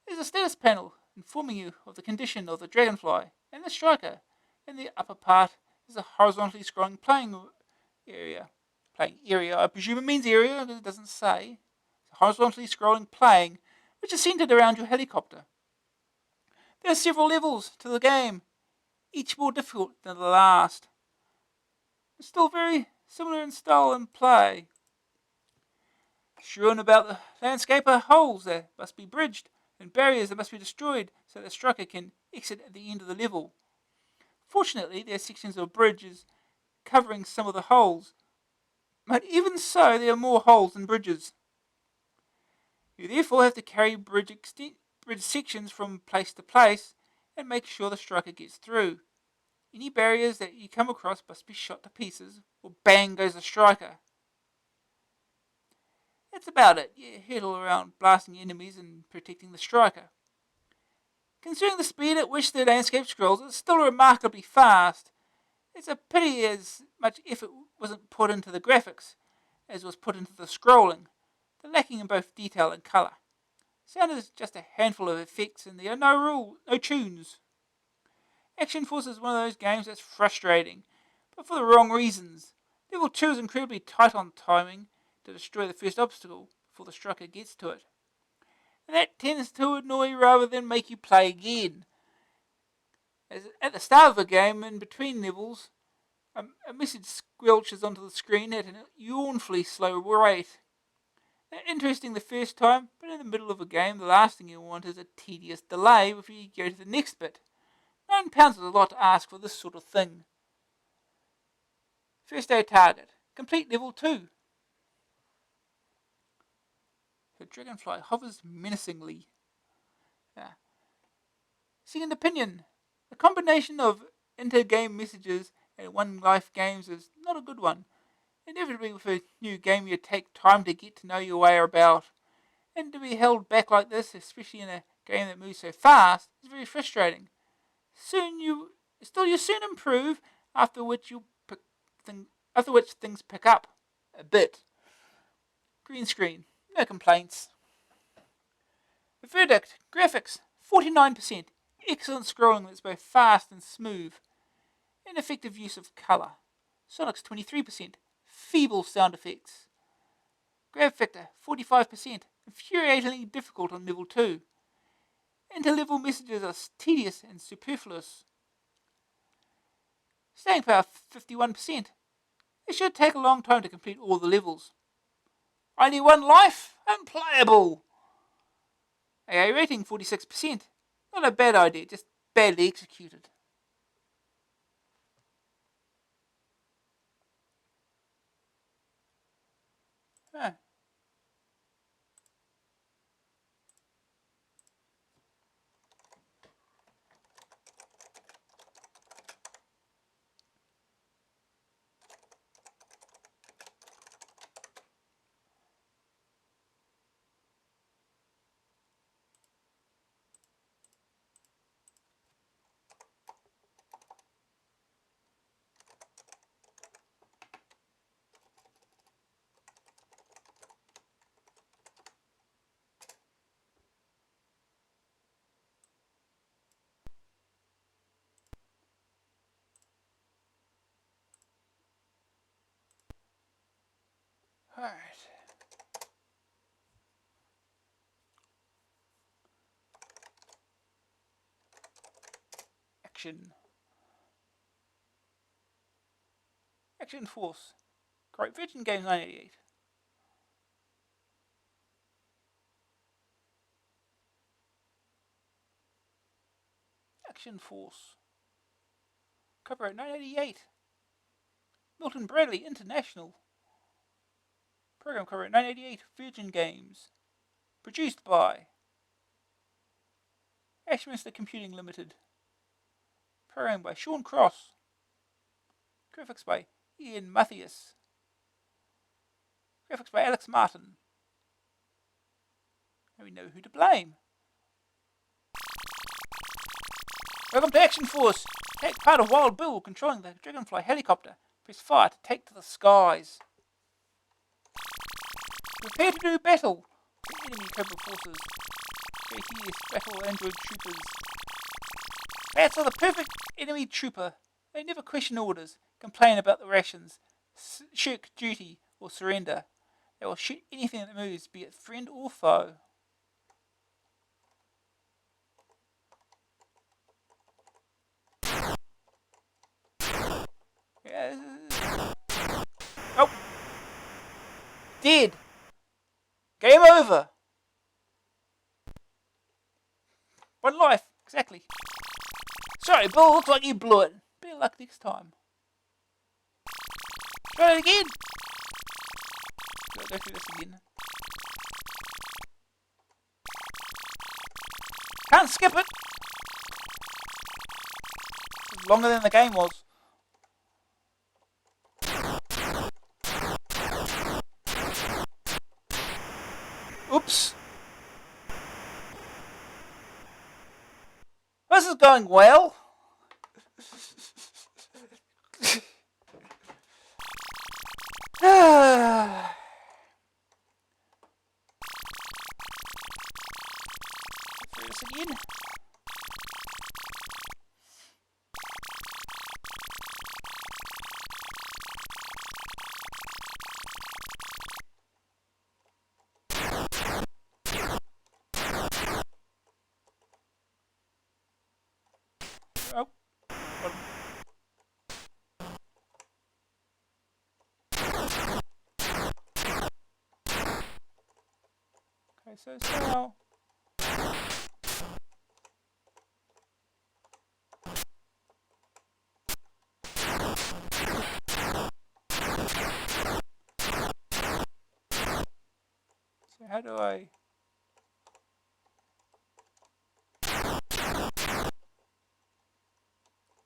is a status panel informing you of the condition of the Dragonfly and the Striker. In the upper part is a horizontally scrolling playing area. Playing area, I presume it means area because it doesn't say. It's horizontally scrolling playing, which is centered around your helicopter. There are several levels to the game, each more difficult than the last. It's still very similar in style and play. Strewn about the landscape are holes that must be bridged and barriers that must be destroyed so the striker can exit at the end of the level. Fortunately, there are sections of bridges covering some of the holes, but even so, there are more holes than bridges. You therefore have to carry bridge sections from place to place and make sure the striker gets through. Any barriers that you come across must be shot to pieces, or bang goes the striker. That's about it. You hurtle around blasting enemies and protecting the striker. Considering the speed at which the landscape scrolls, it's still remarkably fast. It's a pity as much effort wasn't put into the graphics as was put into the scrolling. They're lacking in both detail and colour. Sound is just a handful of effects and there are no tunes. Action Force is one of those games that's frustrating, but for the wrong reasons. Level 2 is incredibly tight on timing to destroy the first obstacle before the striker gets to it. And that tends to annoy rather than make you play again. As at the start of the game, in between levels, a message squelches onto the screen at a yawnfully slow rate. Interesting the first time, but in the middle of a game, the last thing you want is a tedious delay before you go to the next bit. £9 is a lot to ask for this sort of thing. First day target. Complete level 2. The Dragonfly hovers menacingly. Second opinion. The combination of inter-game messages and one-life games is not a good one. Inevitably with a new game you take time to get to know your way about. And to be held back like this, especially in a game that moves so fast, is very frustrating. You soon improve, after which things pick up a bit. Green screen, no complaints. The verdict: graphics 49%, excellent scrolling that's both fast and smooth, ineffective use of colour. Sonic's 23%, feeble sound effects. Grab factor 45%, infuriatingly difficult on level 2. Inter-level messages are tedious and superfluous. Staying power 51%. It should take a long time to complete all the levels. Only one life? Unplayable! AA rating 46%. Not a bad idea, just badly executed. Alright. Action Force. Great Virgin Games 988. Action Force. Copyright 988. Milton Bradley International. Program copyright 988. Virgin Games. Produced by Ashminster Computing Limited. Program by Sean Cross. Graphics by Ian Mathias. Graphics by Alex Martin. Now we know who to blame. Welcome to Action Force. Take part of Wild Bill controlling the Dragonfly helicopter. Press fire to take to the skies. Prepare to do battle with enemy Cobra forces. JTS battle android troopers. Bats are the perfect enemy trooper. They never question orders, complain about the rations, shirk duty, or surrender. They will shoot anything that moves, be it friend or foe. Oh! Dead! Game over! 1 life, exactly. Sorry, Bill, looks like you blew it. Better luck next time. Try it again! Go through this again. Can't skip it! It's longer than the game was. Oops! This is going well. Through this again. Oh. Okay, so now. So how do I?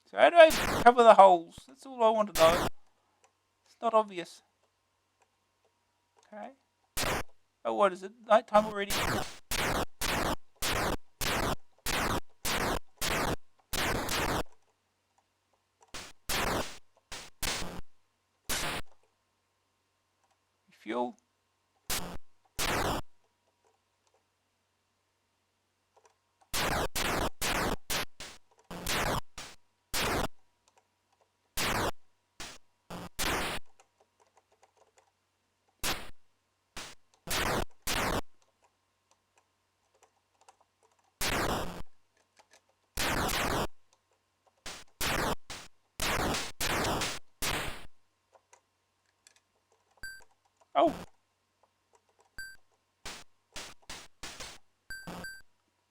So how do I cover the holes? That's all I want to know. It's not obvious. Okay. Oh, what is it? Nighttime already? Fuel. Oh.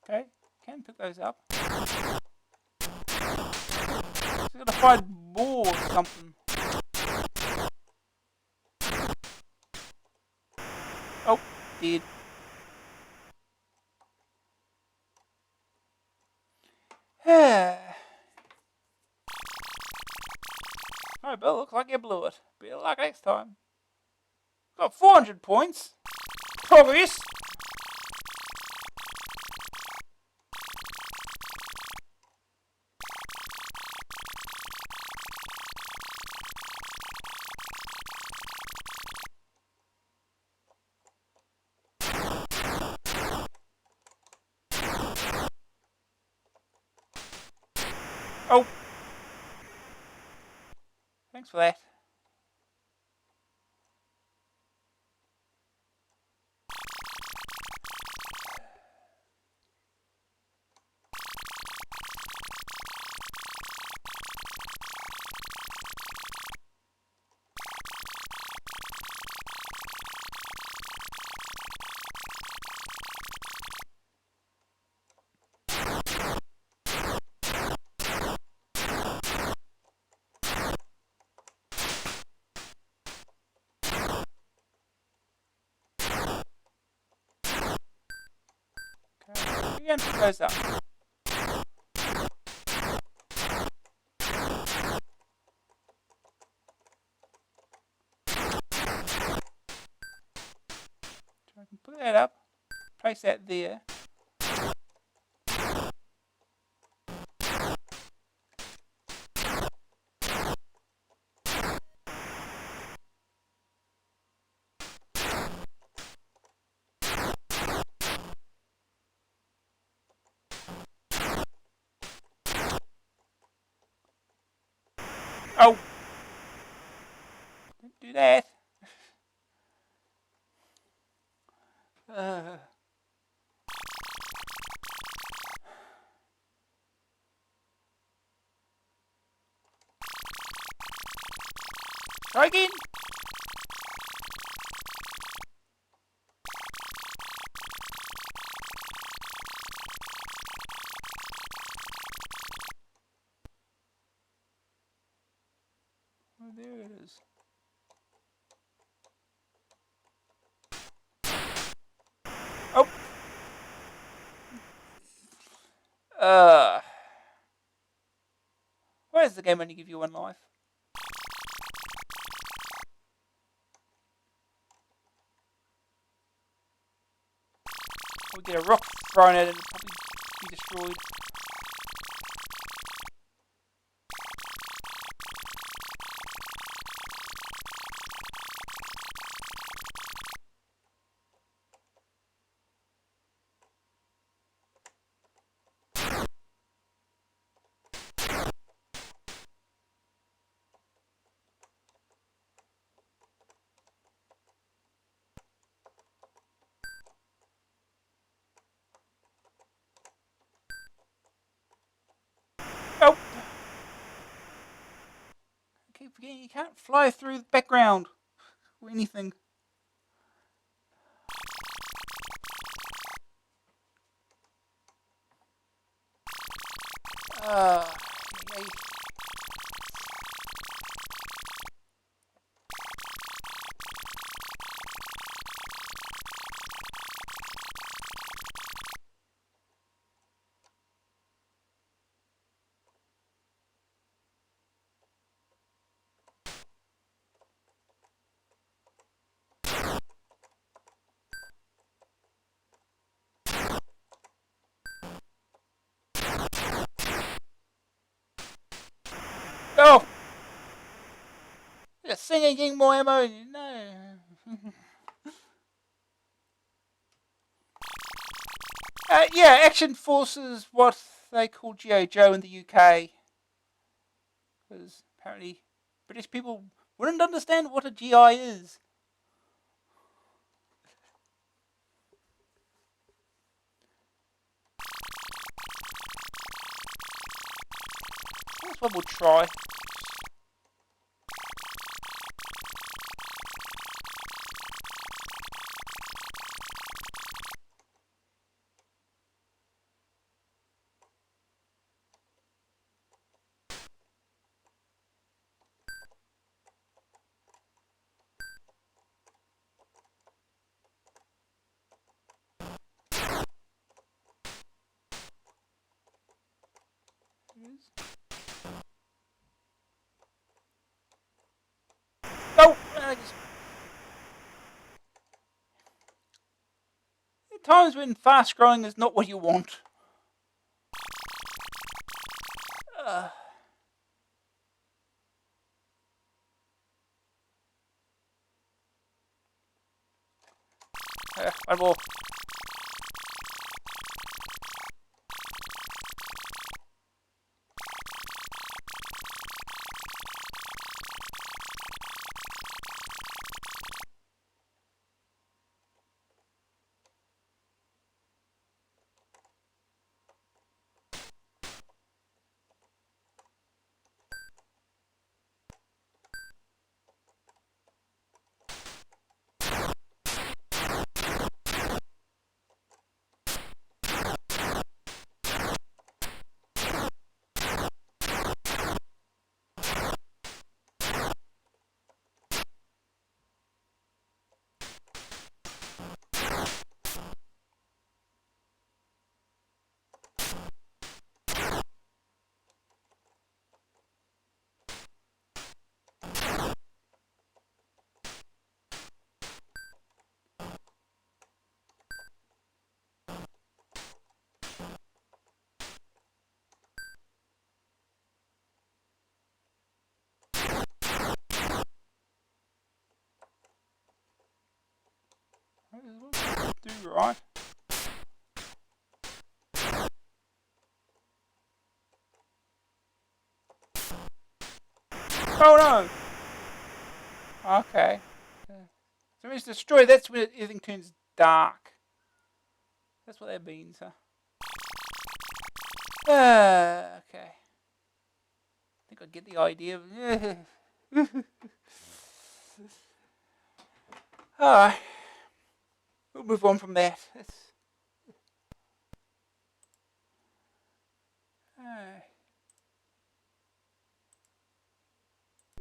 Okay, can pick those up. Just gotta find more or something. Oh, dead. Alright, Bill, looks like you blew it. Better luck next time. Got 400 points. Progress. Oh. Thanks for that. Okay, again, pick those up. So I can put that up, place that there. Oh! Don't do that. Try again. Oh, there it is. Oh! Why does the game only give you one life? We get a rock thrown at it and probably be destroyed. Oh! I keep forgetting you can't fly through the background or anything. Yay. Oh! Just singing, getting more ammo. No. Yeah, Action Force is what they call G.I. Joe in the UK. Because apparently British people wouldn't understand what a GI is. That's what we'll try. Oh! There are times when fast growing is not what you want. One more. Do right. Oh no! Okay. So when it's destroyed, that's when everything turns dark. That's what that means, huh? Okay. I think I get the idea. Alright. We'll move on from that.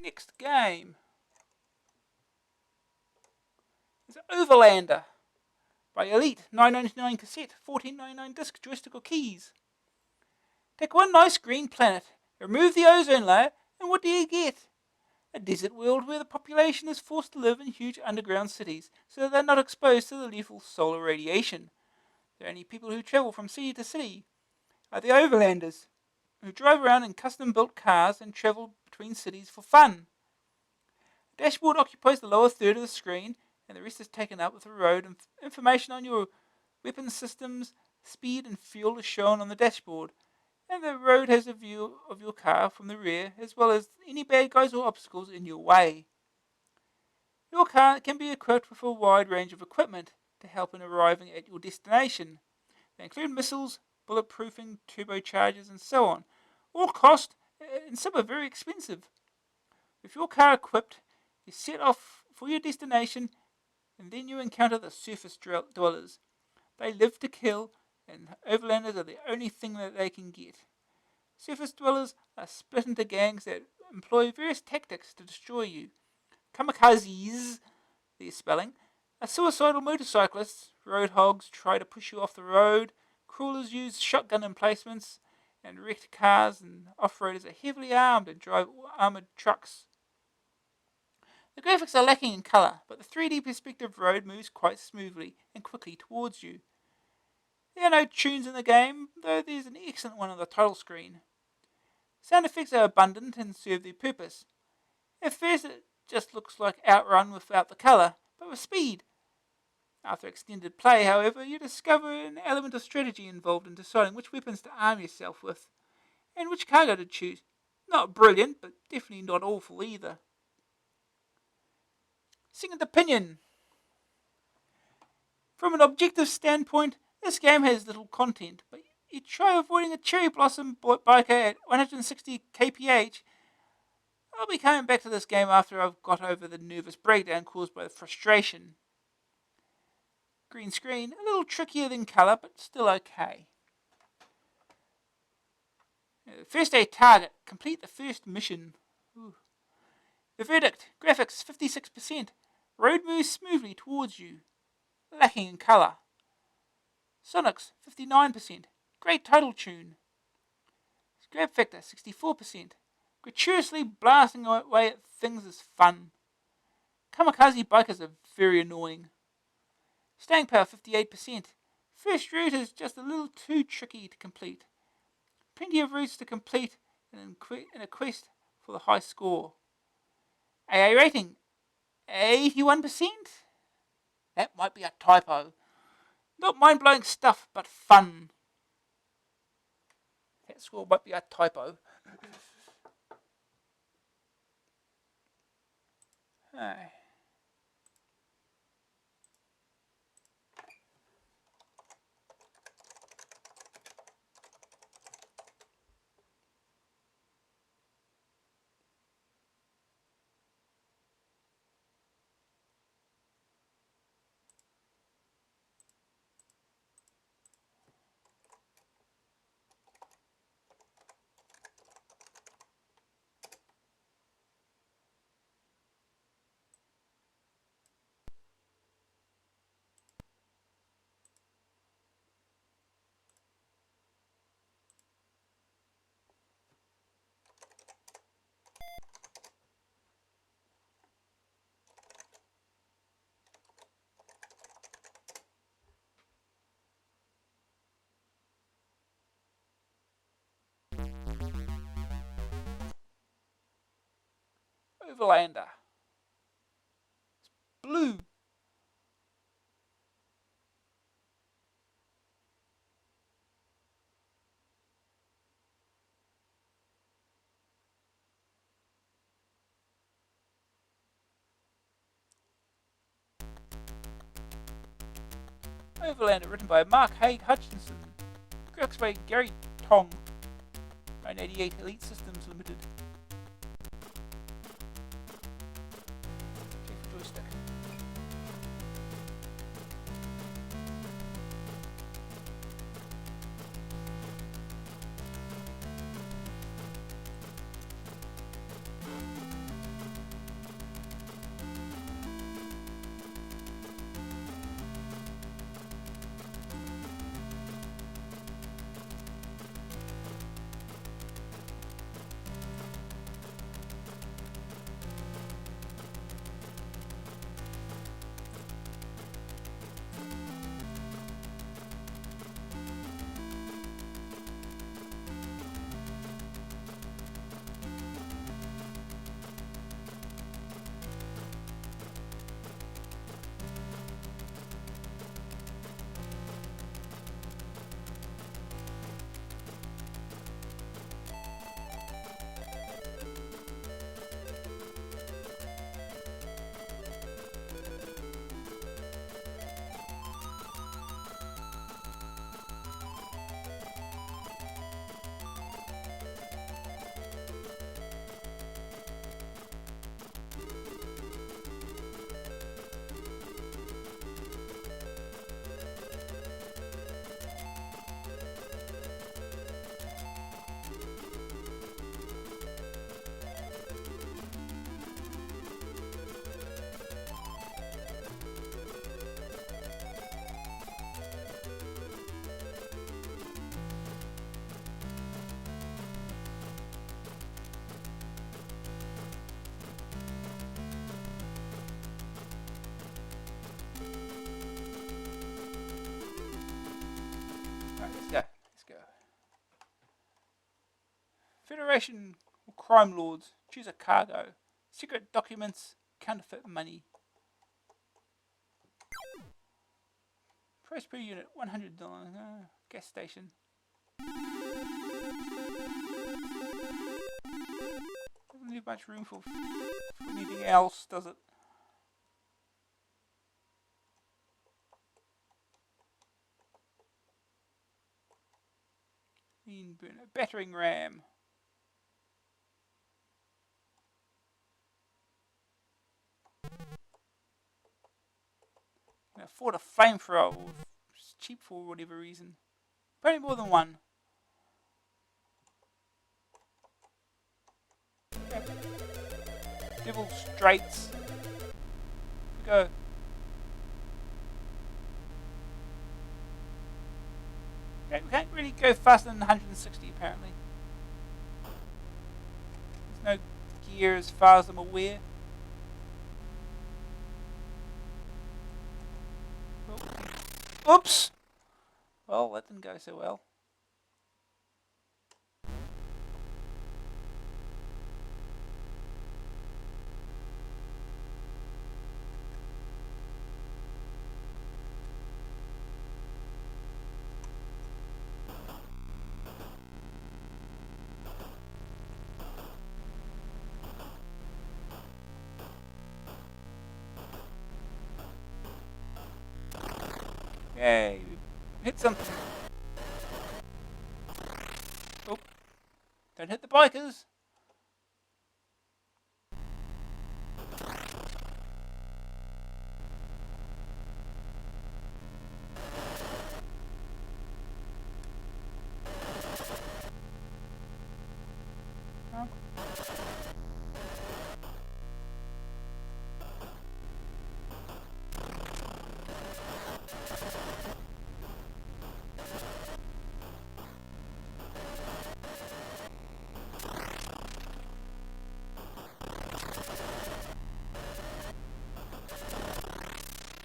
Next game is Overlander by Elite. $9.99 cassette, $14.99 disc, joystick or keys. Take one nice green planet, remove the ozone layer, and what do you get? A desert world where the population is forced to live in huge underground cities so that they're not exposed to the lethal solar radiation. The only people who travel from city to city are the Overlanders, who drive around in custom-built cars and travel between cities for fun. The dashboard occupies the lower third of the screen, and the rest is taken up with the road, and information on your weapon systems, speed and fuel is shown on the dashboard, and the road has a view of your car from the rear, as well as any bad guys or obstacles in your way. Your car can be equipped with a wide range of equipment to help in arriving at your destination. They include missiles, bulletproofing, turbochargers, and so on. All cost, and some are very expensive. With your car equipped, you set off for your destination, and then you encounter the surface dwellers. They live to kill, and overlanders are the only thing that they can get. Surface dwellers are split into gangs that employ various tactics to destroy you. Kamikazes, their spelling, are suicidal motorcyclists. Road hogs try to push you off the road. Crawlers use shotgun emplacements, and wrecked cars and off-roaders are heavily armed and drive armoured trucks. The graphics are lacking in colour, but the 3D perspective road moves quite smoothly and quickly towards you. There are no tunes in the game, though there's an excellent one on the title screen. Sound effects are abundant and serve their purpose. At first it just looks like Outrun without the colour, but with speed. After extended play, however, you discover an element of strategy involved in deciding which weapons to arm yourself with, and which cargo to choose. Not brilliant, but definitely not awful either. Second opinion. From an objective standpoint, this game has little content, but you try avoiding a cherry blossom biker at 160 kph. I'll be coming back to this game after I've got over the nervous breakdown caused by the frustration. Green screen, a little trickier than colour, but still okay. First aid target, complete the first mission. Ooh. The verdict, graphics 56%. Road moves smoothly towards you, lacking in colour. Sonics 59%. Great title tune. Grab factor 64%. Gratuitously blasting away at things is fun. Kamikaze bikers are very annoying. Staying power 58%. First route is just a little too tricky to complete. Plenty of routes to complete in a quest for the high score. AA rating 81%? That might be a typo. Not mind-blowing stuff, but fun. That score might be a typo. Hey. Overlander. Blue. Overlander, written by Mark Haig Hutchinson. Graphics by Gary Tong. 988 Elite Systems Limited. Check for joystick. Let's go. Federation crime lords. Choose a cargo. Secret documents. Counterfeit money. Price per unit $100. Gas station. Doesn't leave much room for anything else, does it? Burner. Battering ram. Can afford a flamethrower. It's cheap for whatever reason. Probably more than one. Okay. Devil Straits. Go. Okay, we can't really go faster than 160 apparently. There's no gear as far as I'm aware. Oh. Oops! Well, that didn't go so well. Yay, hit something. Oh, don't hit the bikers. Oh.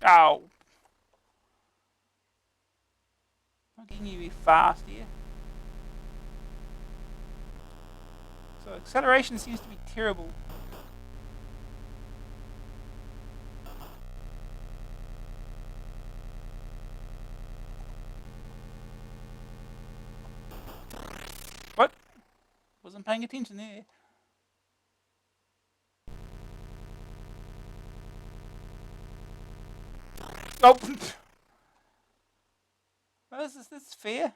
Ow. I'm getting you really fast here. So acceleration seems to be terrible. What? Wasn't paying attention there. Oh! this is fair.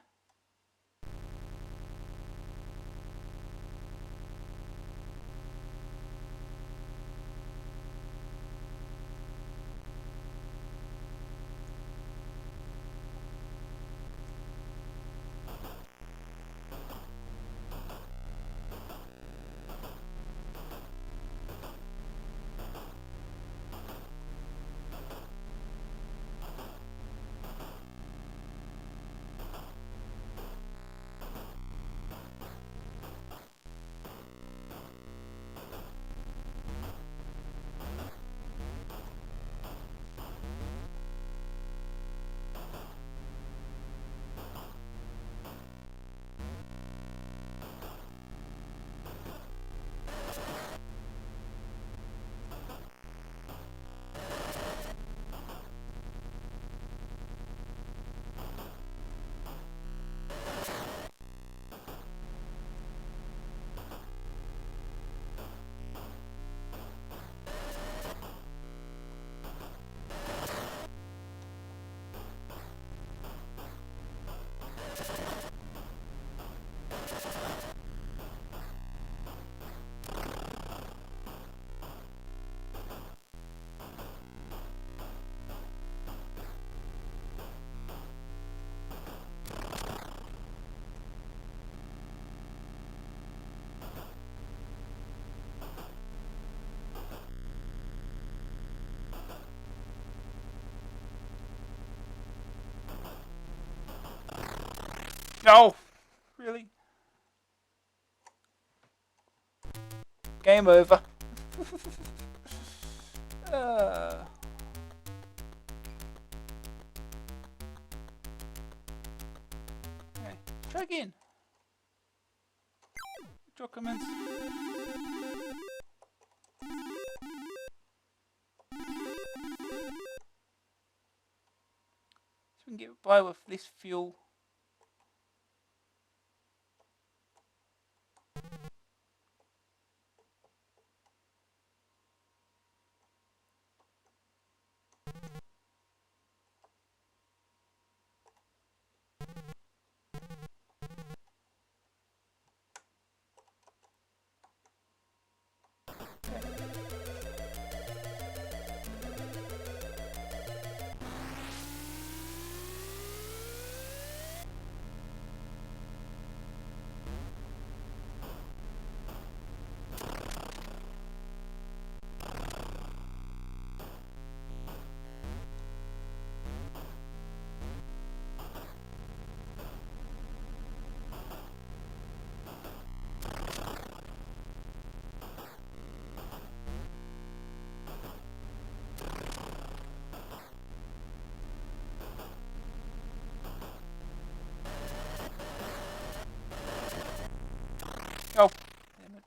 No! Really? Game over. Okay, try again. Documents. So we can get by with less fuel. Oh, damn it.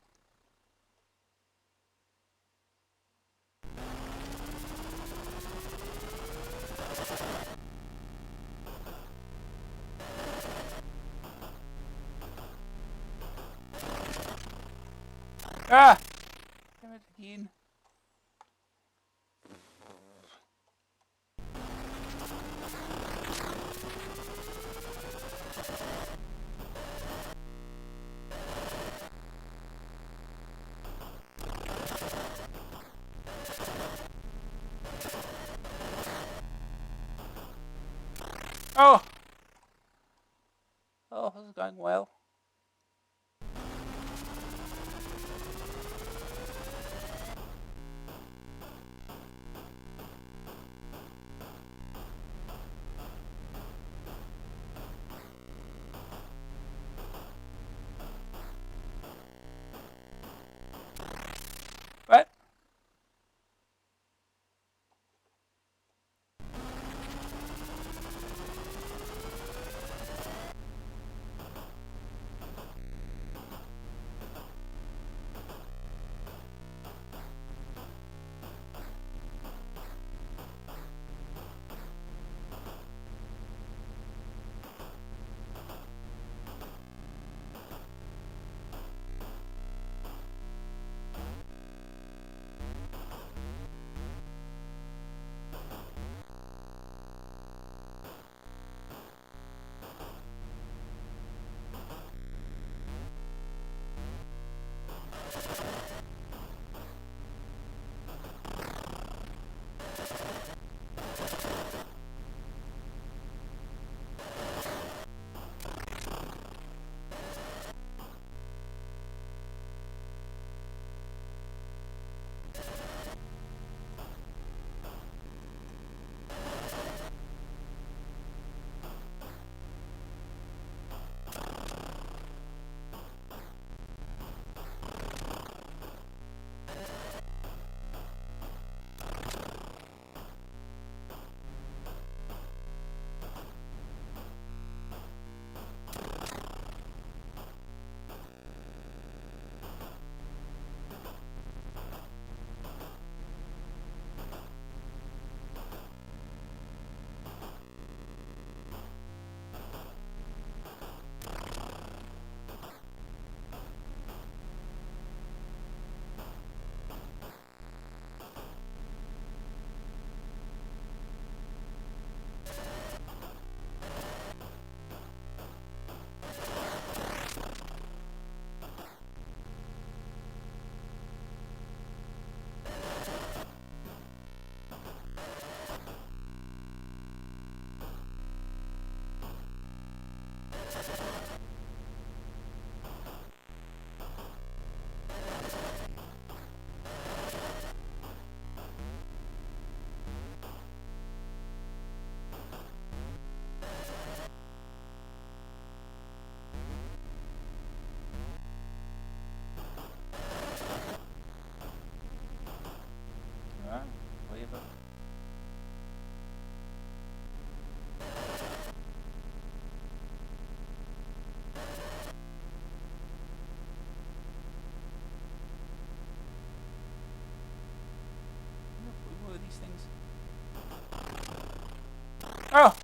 Ah! Damn it again. Oh! Oh, this is going well. What? things. Oh!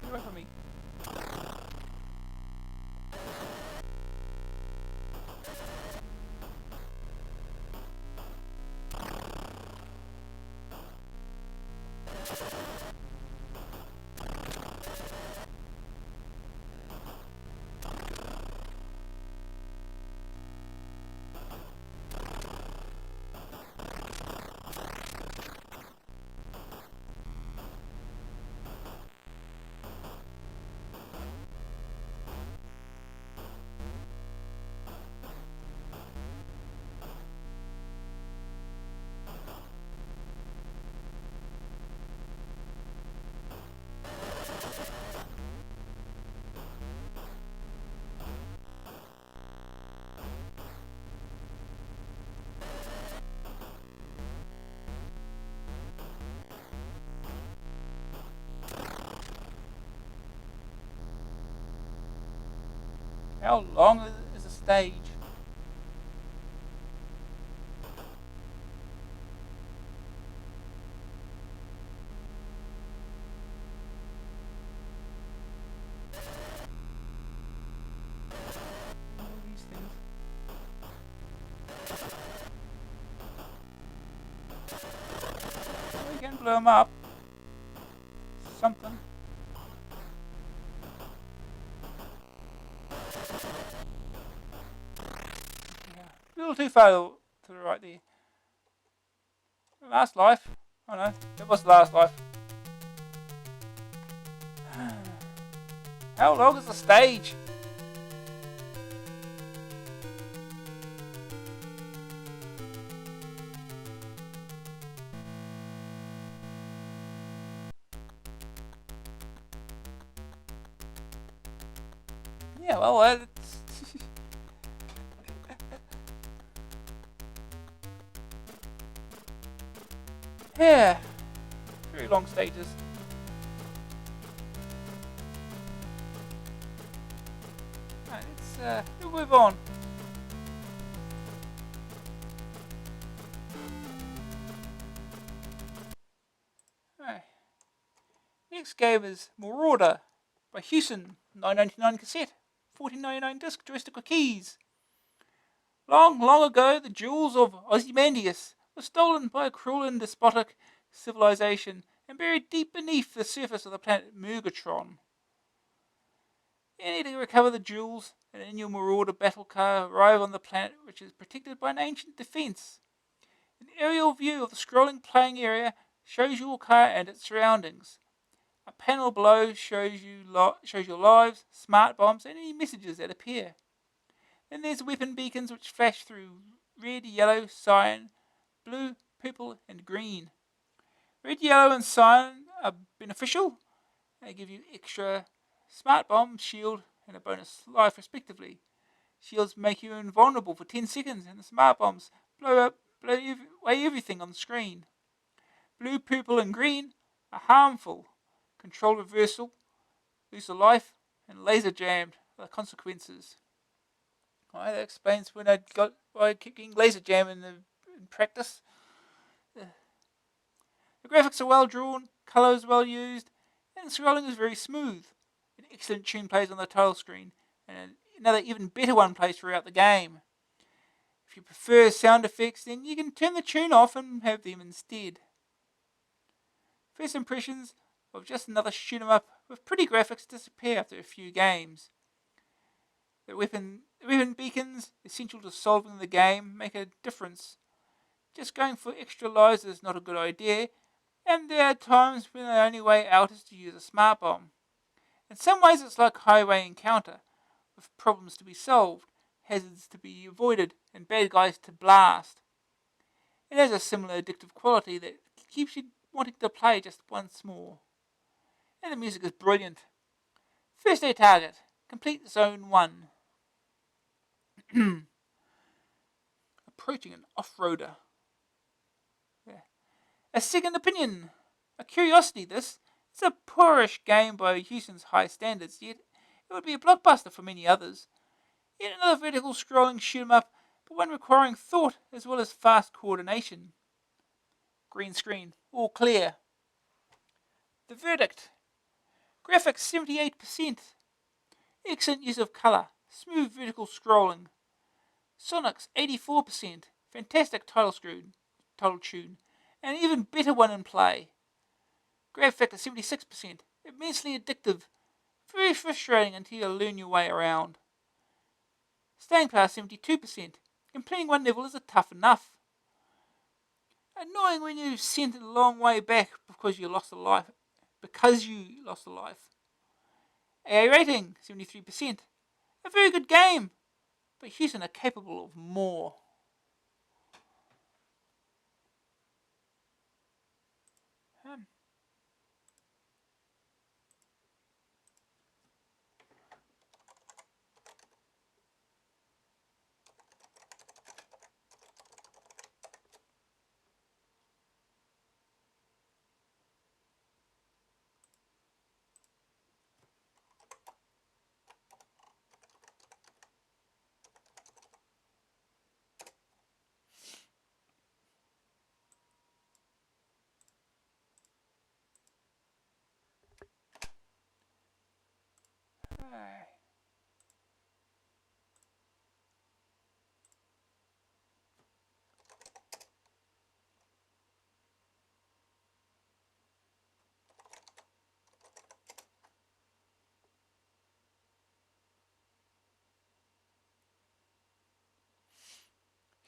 Get away from me. How long is the stage? All these things. Well, you can blow them up. Something. Yeah. A little too far to the right there. Last life. Oh no, it was the last life. How long is the stage? Yeah, well, it's yeah, very long stages. Right, let's move on. Right. Next game is Marauder by Houston, $9.99 cassette, $14.99 disc, joystick with keys. Long, long ago, the jewels of Ozymandias were stolen by a cruel and despotic civilization and buried deep beneath the surface of the planet Mugatron. You need to recover the jewels, and in your Marauder battle car arrive on the planet, which is protected by an ancient defense. An aerial view of the scrolling playing area shows your car and its surroundings. A panel below shows your lives, smart bombs, and any messages that appear. Then there's weapon beacons which flash through red, yellow, cyan, blue, purple, and green. Red, yellow, and cyan are beneficial. They give you extra smart bomb, shield, and a bonus life respectively. Shields make you invulnerable for 10 seconds, and the smart bombs blow away everything on the screen. Blue, purple, and green are harmful. Control reversal, lose a life, and laser jammed are the consequences. Alright, that explains when why I keep getting laser jam in practice. The graphics are well drawn, colours well used, and the scrolling is very smooth. An excellent tune plays on the title screen, and another even better one plays throughout the game. If you prefer sound effects, then you can turn the tune off and have them instead. First impressions of just another shoot 'em up with pretty graphics disappear after a few games. The weapon beacons, essential to solving the game, make a difference. Just going for extra lives is not a good idea, and there are times when the only way out is to use a smart bomb. In some ways it's like Highway Encounter, with problems to be solved, hazards to be avoided, and bad guys to blast. It has a similar addictive quality that keeps you wanting to play just once more. And the music is brilliant. First aid target. Complete Zone 1. Approaching an off-roader. Yeah. A second opinion. A curiosity, this. It's a poorish game by Houston's high standards, yet it would be a blockbuster for many others. Yet another vertical scrolling shoot 'em up, but one requiring thought as well as fast coordination. Green screen, all clear. The verdict. Graphics 78%. Excellent use of colour, smooth vertical scrolling. Sonic's 84%, fantastic title tune, and an even better one in play. Grab factor 76%, immensely addictive, very frustrating until you learn your way around. Staying power 72%, completing one level is tough enough. Annoying when you've sent it a long way back because you lost a life. AA rating 73%, a very good game, but Houston are capable of more.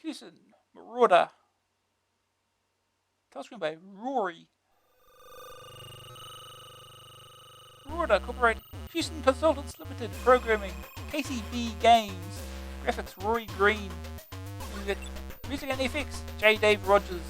Houston, Marauder. Touchscreen by Rory. Marauder Corporate, Houston Consultants Limited, Programming, KCB Games, Graphics Rory Green, Music and FX, J. Dave Rogers.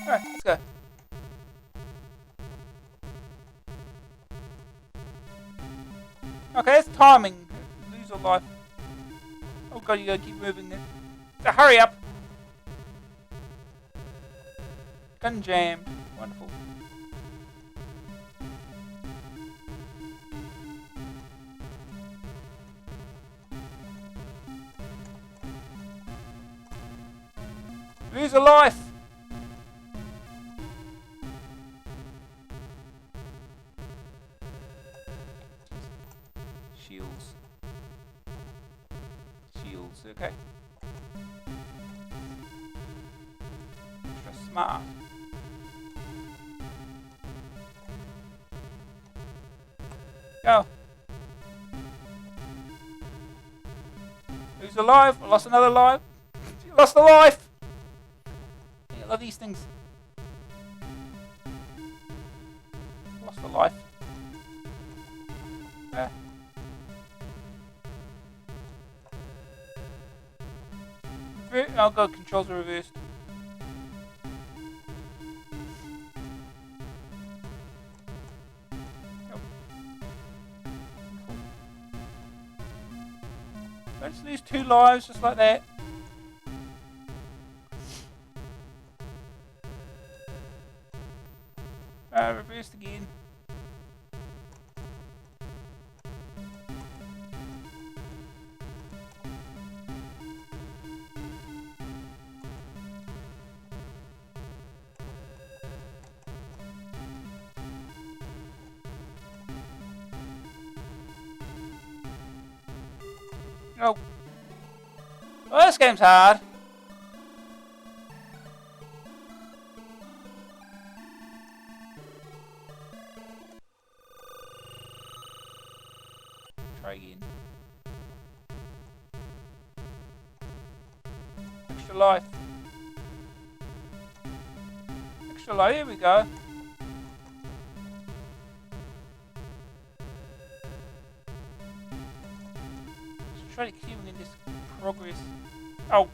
Alright, let's go. Okay, that's timing. Lose a life. Oh god, you gotta keep moving there. So hurry up! Gun jammed. Wonderful. Lose a life! Shields, okay. Extra smart. Go. Who's alive? I lost another life. You lost a life! I love these things. Lost a life. Oh god, controls are reversed. Nope. Let's lose 2 lives just like that. Reversed again. Oh, Oh, this game's hard. Try again. Extra life. Extra life, here we go. Let's try to keep in this progress. Oh.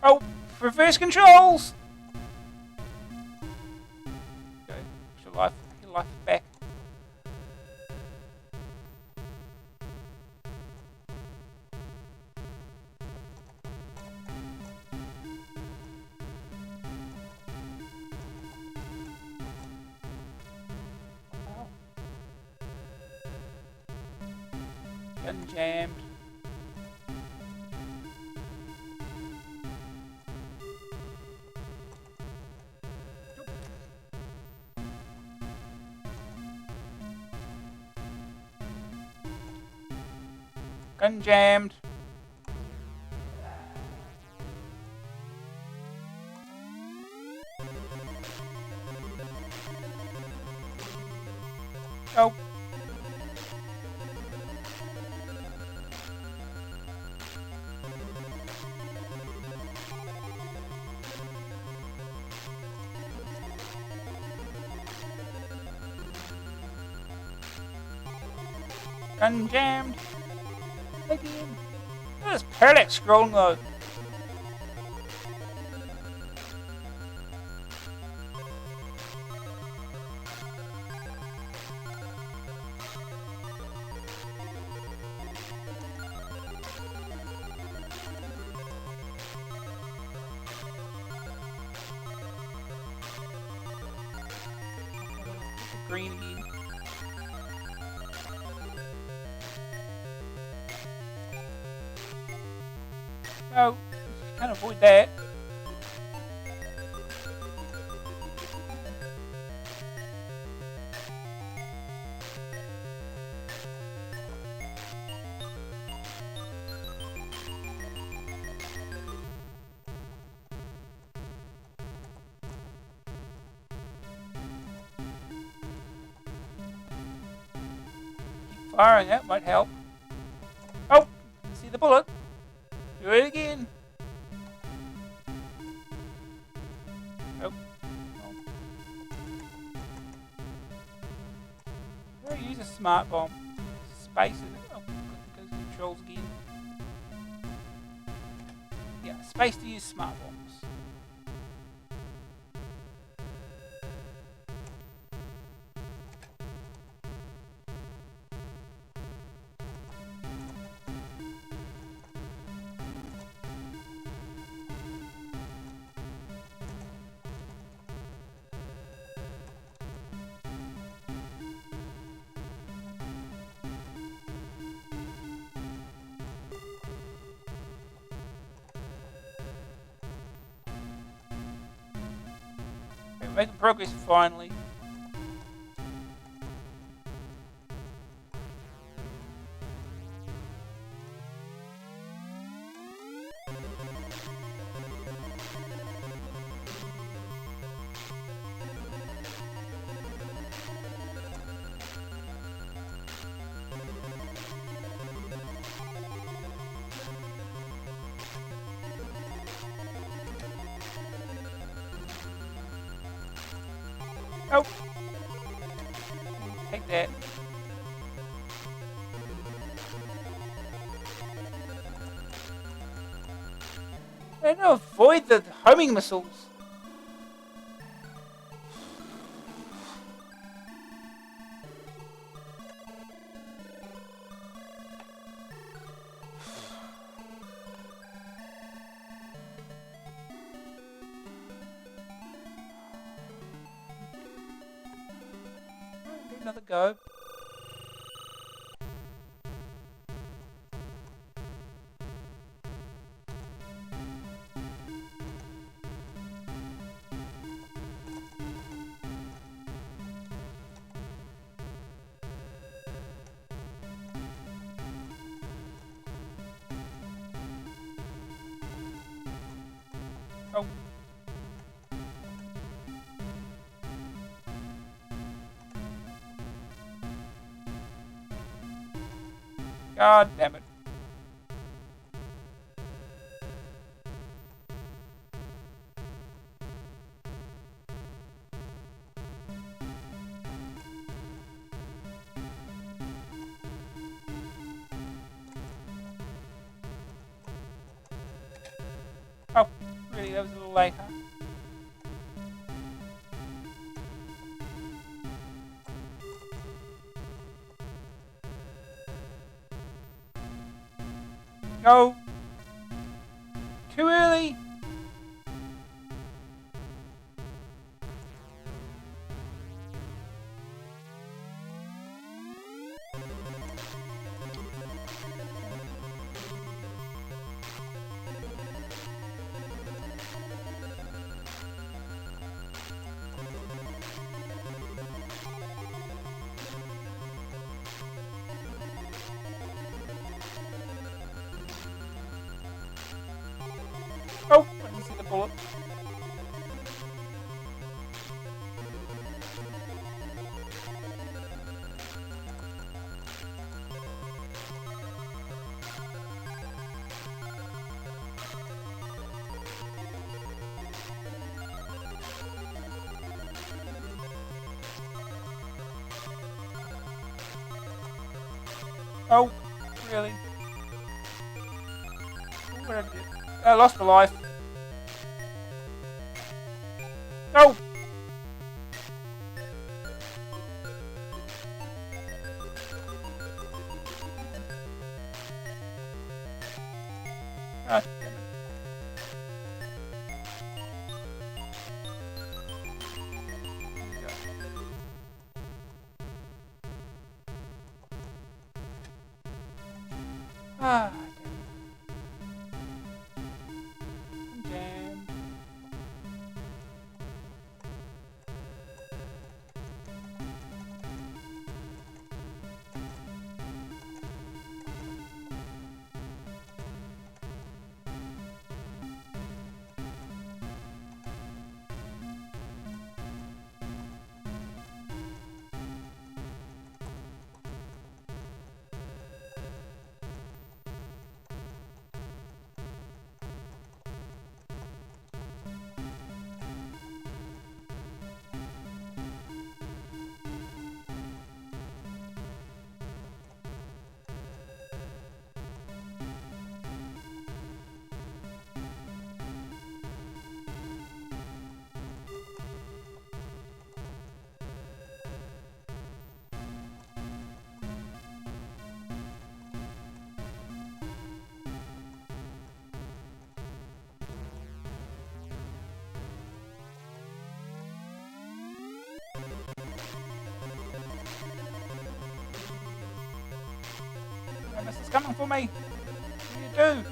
Oh, reverse controls! Okay, extra life. Your life back. Gun jammed. Gun jammed. Oh. Gun jammed. Again. Look at this parallax scrolling though. Green again. No, can't avoid that. Keep firing, that might help. Oh, see the bullet. Do it again. Nope. Oh. Use a smart bomb. Space is it? Oh, goes controls again. Yeah, space to use smart bombs. Making progress finally. Oh! Take that. I don't know, avoid the homing missiles. Another go. God damn it. Oh, really? That was a little late, huh? No! Too early! Oh, I didn't see the bullet. Oh, really? What did I do? I lost my life. No! Ah, damn it. Ah, damn it. This is coming for me. What do you do?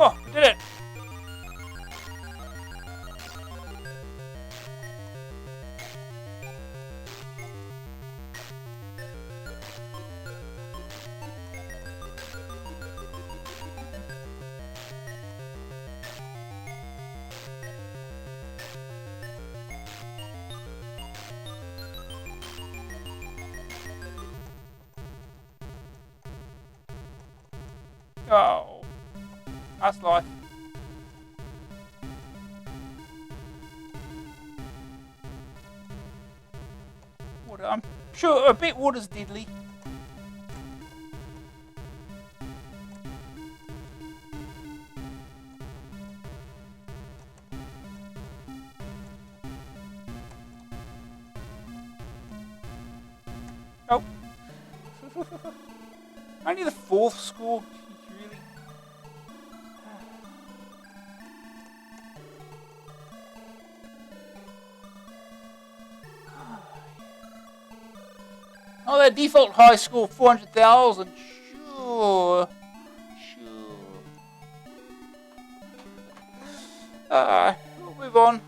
Oh, I did it! Oh, that's life. Water. I'm sure a bit water's deadly. Oh. Only the fourth score. Really? Oh, their default high score 400,000. Sure. We'll move on.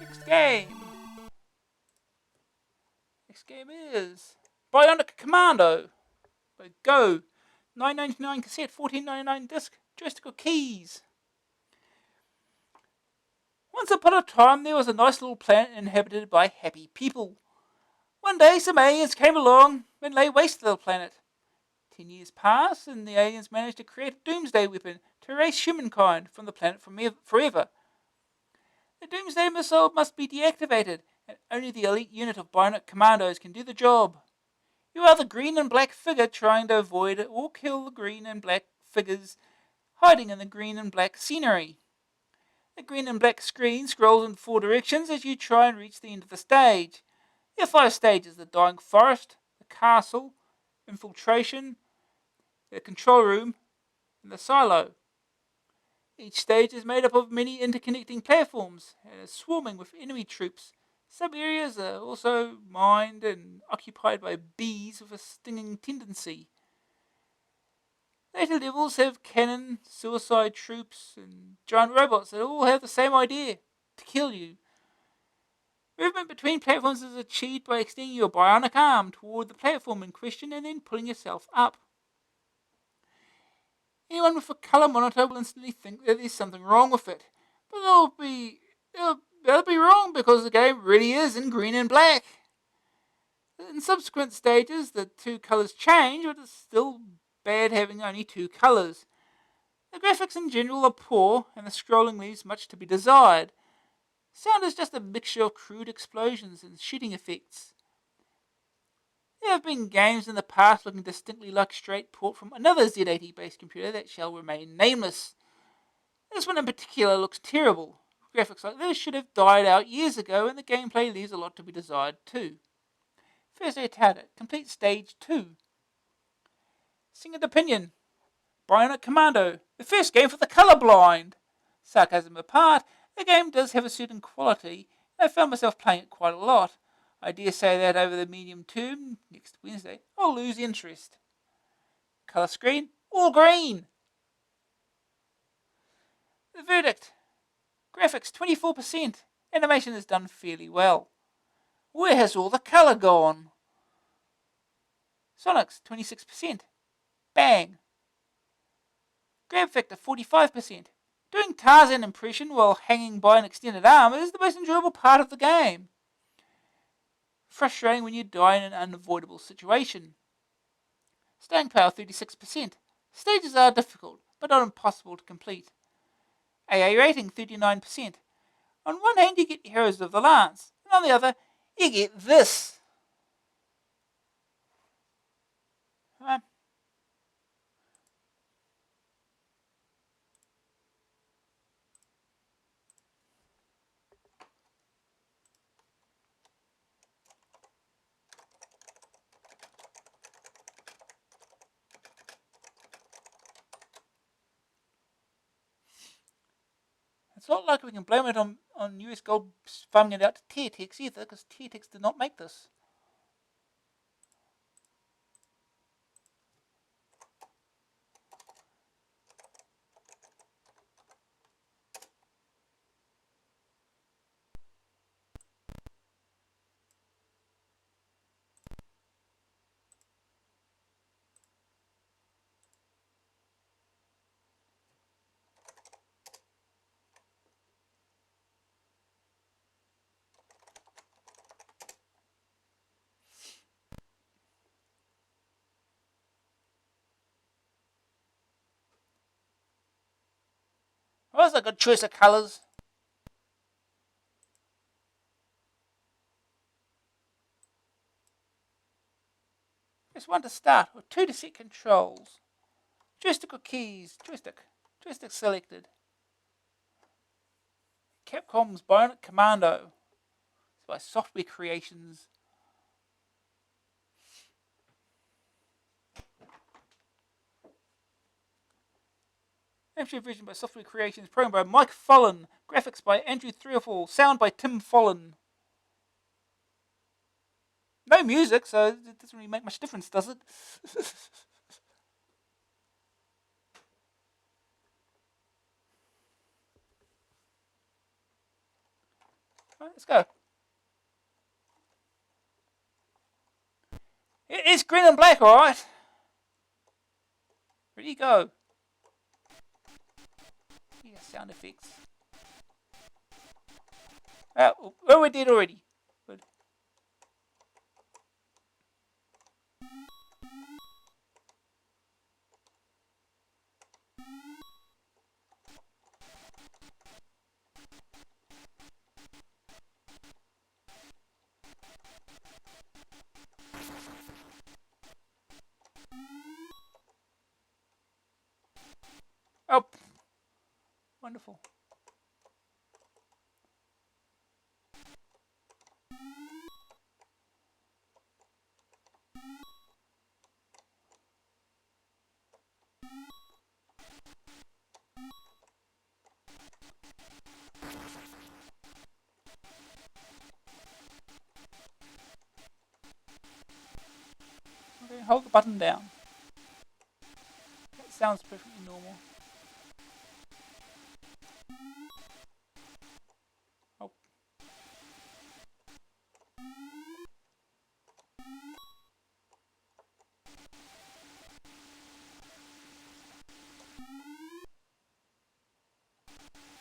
Next game. Next game is Bionic Commando. Go. $9.99 cassette, $14.99 disc, joystick keys. Once upon a time, there was a nice little planet inhabited by happy people. One day, some aliens came along and laid waste to the planet. 10 years passed, and the aliens managed to create a doomsday weapon to erase humankind from the planet forever. The doomsday missile must be deactivated, and only the elite unit of Bionic Commandos can do the job. You are the green and black figure trying to avoid or kill the green and black figures hiding in the green and black scenery. The green and black screen scrolls in 4 directions as you try and reach the end of the stage. There are 5 stages: the dying forest, the castle, infiltration, the control room, and the silo. Each stage is made up of many interconnecting platforms and is swarming with enemy troops. Some areas are also mined and occupied by bees with a stinging tendency. Later levels have cannon, suicide troops, and giant robots that all have the same idea: to kill you. Movement between platforms is achieved by extending your bionic arm toward the platform in question and then pulling yourself up. Anyone with a colour monitor will instantly think that there's something wrong with it, but they'll be wrong because the game really is in green and black. In subsequent stages, the 2 colours change, but it's still bad having only 2 colours. The graphics in general are poor, and the scrolling leaves much to be desired. Sound is just a mixture of crude explosions and shooting effects. There have been games in the past looking distinctly like straight port from another Z80-based computer that shall remain nameless. This one in particular looks terrible. Graphics like this should have died out years ago, and the gameplay leaves a lot to be desired too. First Attack, complete stage 2. Second Opinion, Bionic Commando, the first game for the colourblind. Sarcasm apart, the game does have a certain quality, and I found myself playing it quite a lot. I dare say that over the medium term, next Wednesday, I'll lose interest. Colour screen, all green. The verdict, graphics 24%, animation is done fairly well. Where has all the colour gone? Sonics 26%, bang. Grab factor 45%. Doing Tarzan impression while hanging by an extended arm is the most enjoyable part of the game. Frustrating when you die in an unavoidable situation. Staying power 36%. Stages are difficult, but not impossible to complete. AA rating 39%. On one hand you get Heroes of the Lance, and on the other you get this. It's not like we can blame it on US Gold farming it out to Teartex either, because Teartex did not make this. Well, that's a good choice of colours. Press 1 to start, or 2 to set controls. Joystick or keys, joystick selected. Capcom's Bionic Commando. It's by Software Creations. Computer vision by Software Creations, programmed by Mike Follen, graphics by Andrew Threefour, sound by Tim Follen. No music, so it doesn't really make much difference, does it? Right, let's go. It is green and black, alright. Ready, go. Yeah, sound effects. Oh, we did already. Good. Oh, wonderful. Okay, hold the button down. That sounds perfectly normal. Oh.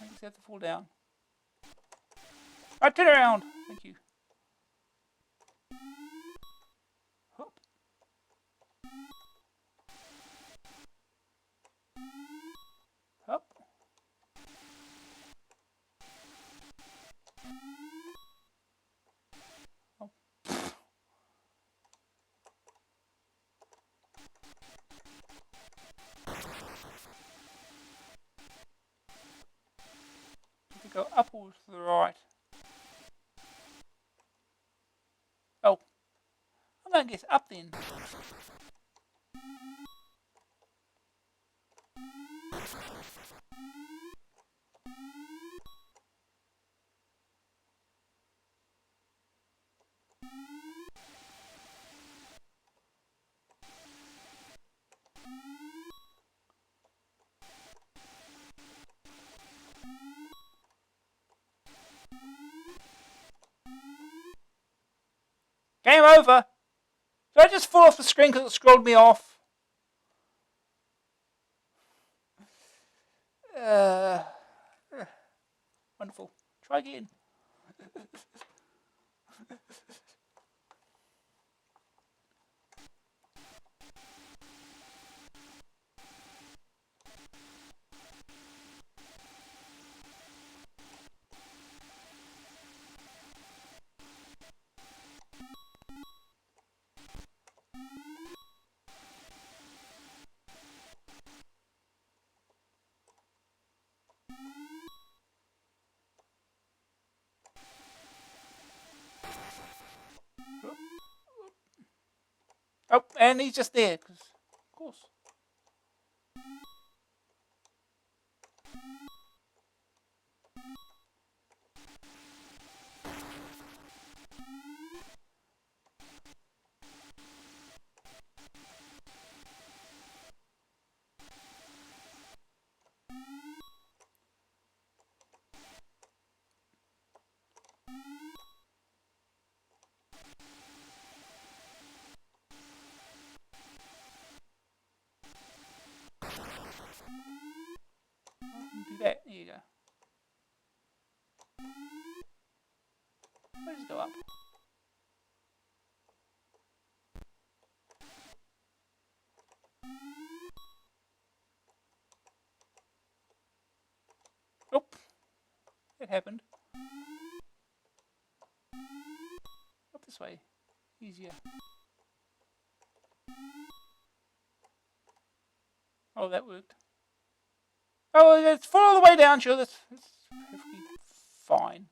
I just have to fall down. Right, turn around. Thank you. Hop. Hop. Oh. To go up or to the right? Oh. I'm going to guess up then. Game over. Did I just fall off the screen because it scrolled me off? Wonderful. Try again. Oh, and he's just there, because, of course. Do that. There you go. Let's go up. Oh, it happened. Up this way. Easier. Oh, that worked. Oh, let's fall all the way down, sure. That's perfectly fine.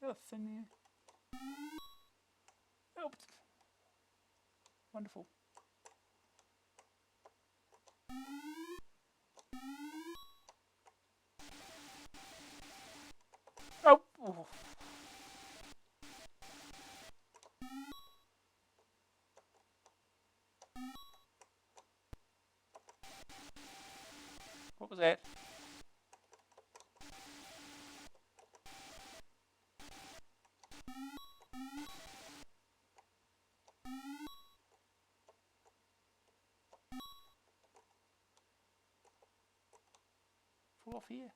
Another thing there. Oh, wonderful. Oh. Oh. What was that? Fall off here.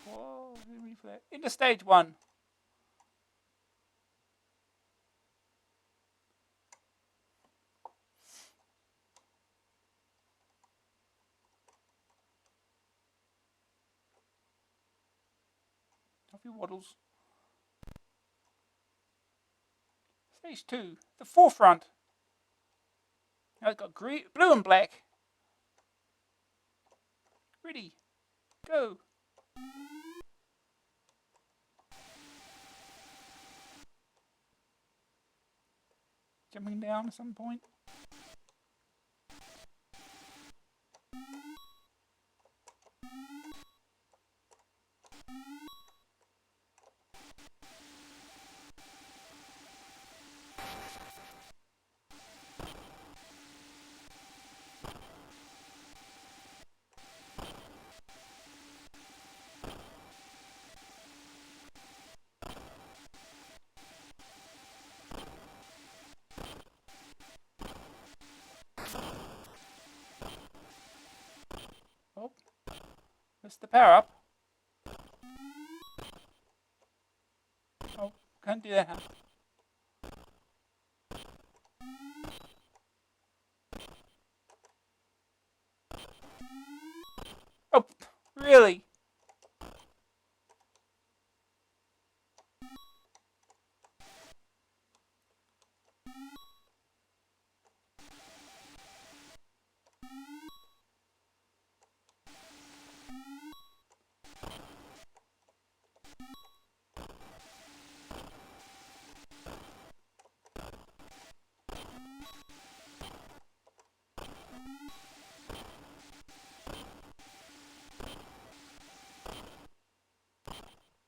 Whoa, ready for that. Into stage 1. Off your waddles. Stage 2. The forefront. Now it's got green, blue and black. Ready. Go. Jumping down at some point. Oh, that's the power up. Oh, can't do that, huh? Oh, really?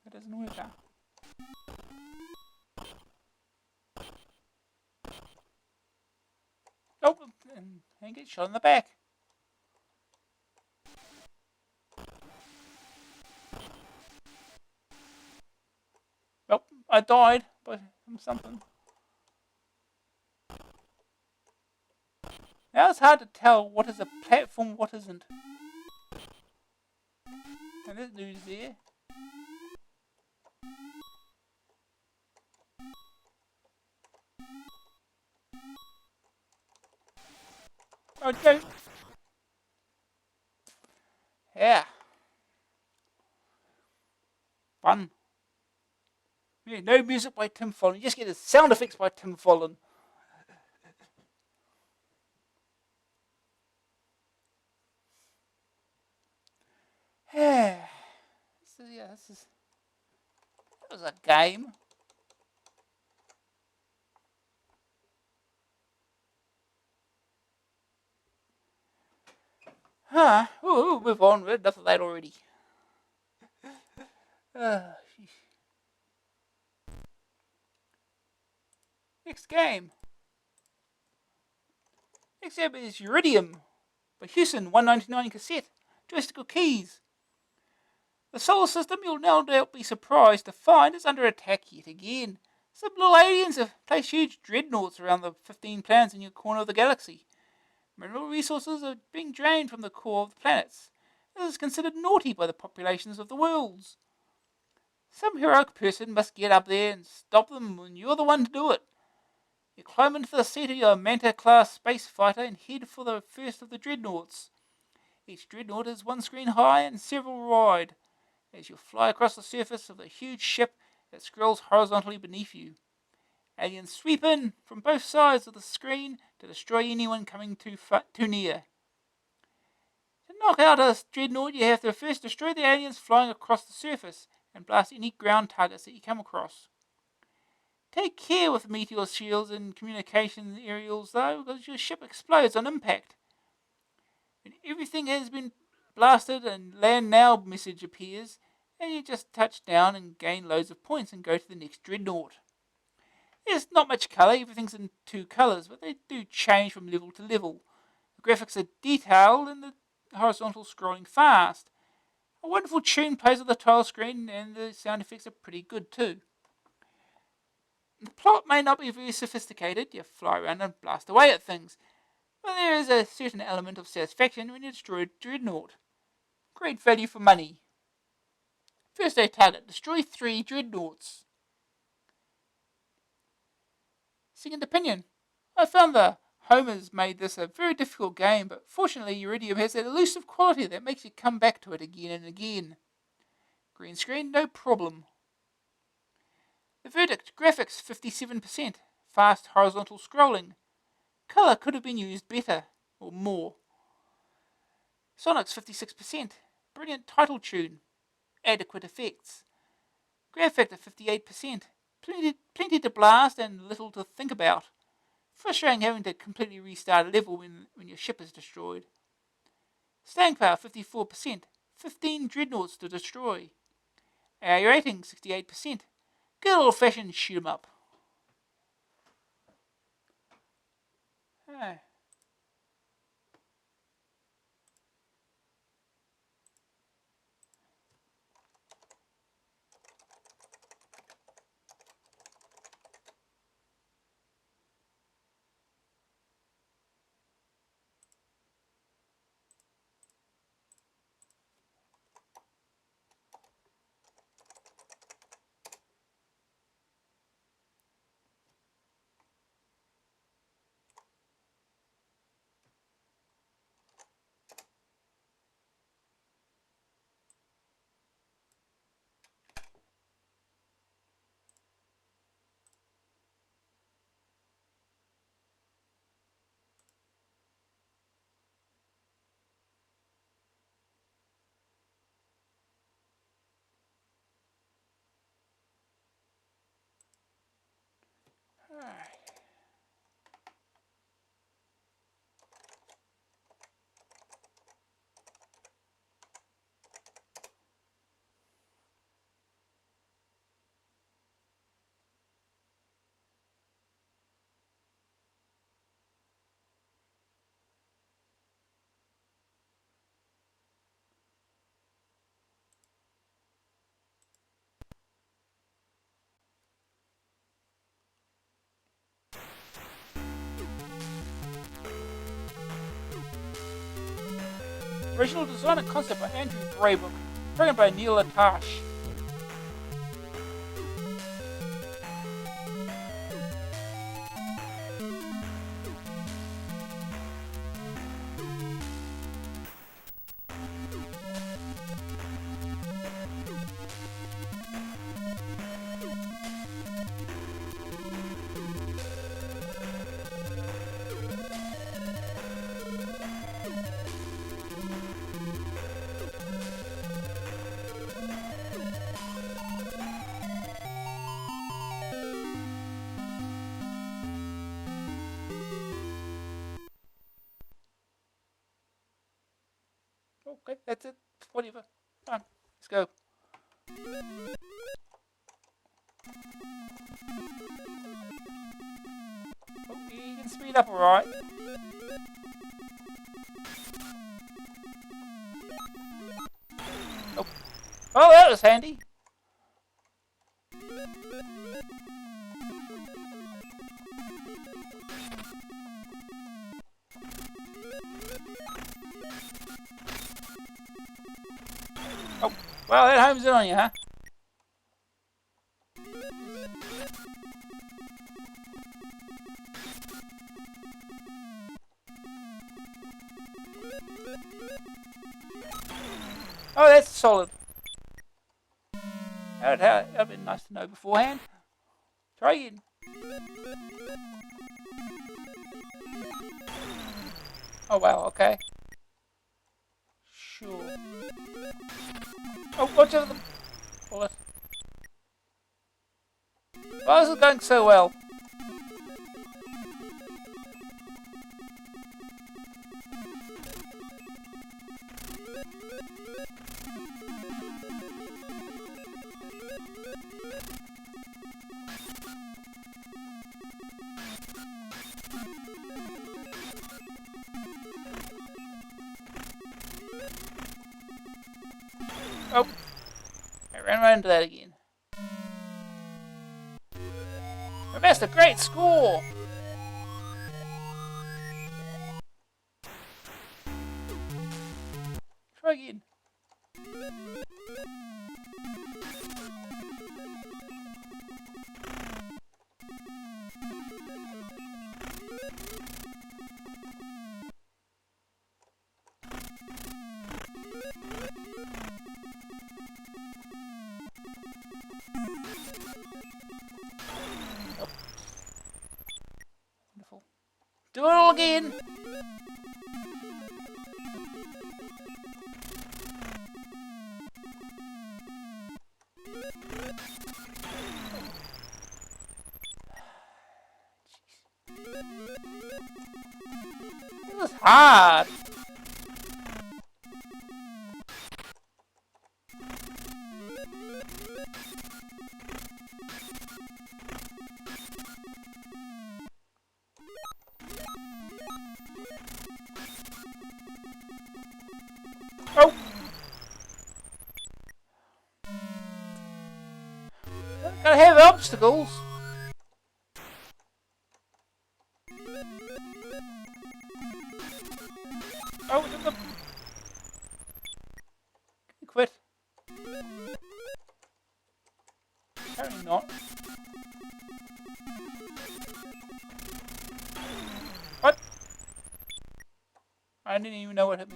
That doesn't work, huh? Oh, and get shot in the back. Oh, I died by something. Now it's hard to tell what is a platform, what isn't. And this dude's there. Oh, no. Yeah. Fun. Yeah, no music by Tim Follen. You just get the sound effects by Tim Follen. Yeah. That was a game. Huh. Ooh, move on. We've enough of that already. Next game. Next game is Uridium by Houston, 199 cassette. Joystick keys. The solar system, you'll no doubt be surprised to find, is under attack yet again. Some little aliens have placed huge dreadnoughts around the 15 planets in your corner of the galaxy. Mineral resources are being drained from the core of the planets. This is considered naughty by the populations of the worlds. Some heroic person must get up there and stop them, and you're the one to do it. You climb into the seat of your Manta-class space fighter and head for the first of the dreadnoughts. Each dreadnought is one screen high and several wide, as you fly across the surface of the huge ship that scrolls horizontally beneath you. Aliens sweep in from both sides of the screen to destroy anyone coming too near. To knock out a dreadnought, you have to first destroy the aliens flying across the surface and blast any ground targets that you come across. Take care with meteor shields and communication aerials, though, because your ship explodes on impact. When everything has been blasted and land now message appears, and you just touch down and gain loads of points and go to the next dreadnought. There's not much colour, everything's in 2 colours, but they do change from level to level. The graphics are detailed and the horizontal scrolling fast. A wonderful tune plays on the tile screen and the sound effects are pretty good too. The plot may not be very sophisticated, you fly around and blast away at things, but there is a certain element of satisfaction when you destroy a dreadnought. Great value for money. First day target, destroy 3 dreadnoughts. Second opinion, I found the Homers made this a very difficult game, but fortunately Iridium has that elusive quality that makes you come back to it again and again. Green screen, no problem. The verdict, graphics 57%, fast horizontal scrolling. Colour could have been used better, or more. Sonics 56%, brilliant title tune, adequate effects. Grab factor 58%, plenty to blast and little to think about. Frustrating having to completely restart a level when your ship is destroyed. Staying power 54%, 15 dreadnoughts to destroy. AI rating 68%, good old fashioned shoot 'em up. Ah. Original design and concept by Andrew Braybook, programmed by Neil Atash. Okay, that's it. Whatever. Come on, let's go. Oh, you can speed up alright. Oh. Oh, that was handy. Oh, well, that homes in on you, huh? Oh, that's solid. That'd been nice to know beforehand. Try again. Oh wow, okay. Sure. Oh, watch out for the bullet. Why is it going so well? Oh, I ran right into that again. I missed a great score! Try again. Wonderful. Do it all again! This is hard! Oh! Gotta have obstacles! Oh, quit. Apparently not. What? I didn't even know what hit me.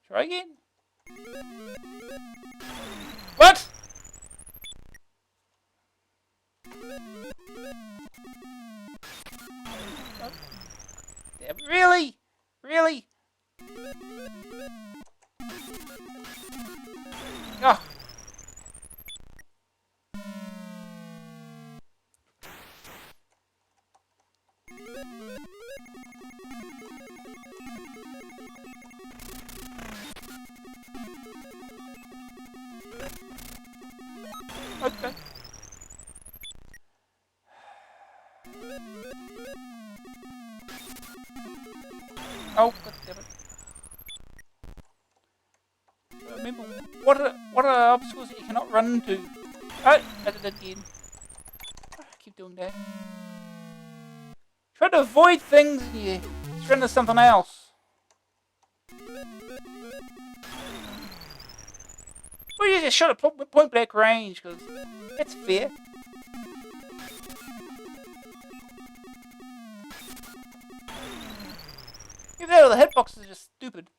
Try again. What? Oh. Damn, really? Really? Oh. Okay. Oh, god damn it. Remember, what are obstacles that you cannot run into? Oh, I did it again. I keep doing that. Try to avoid things and you turn into something else. Or you just shot at point blank range, because that's fair. Even though the hitboxes are just stupid.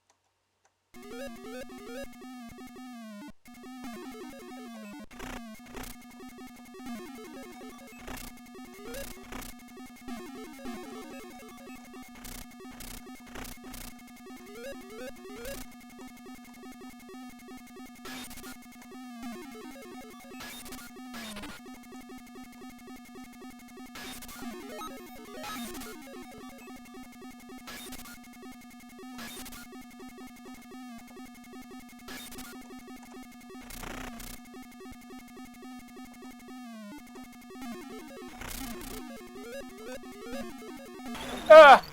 Ah!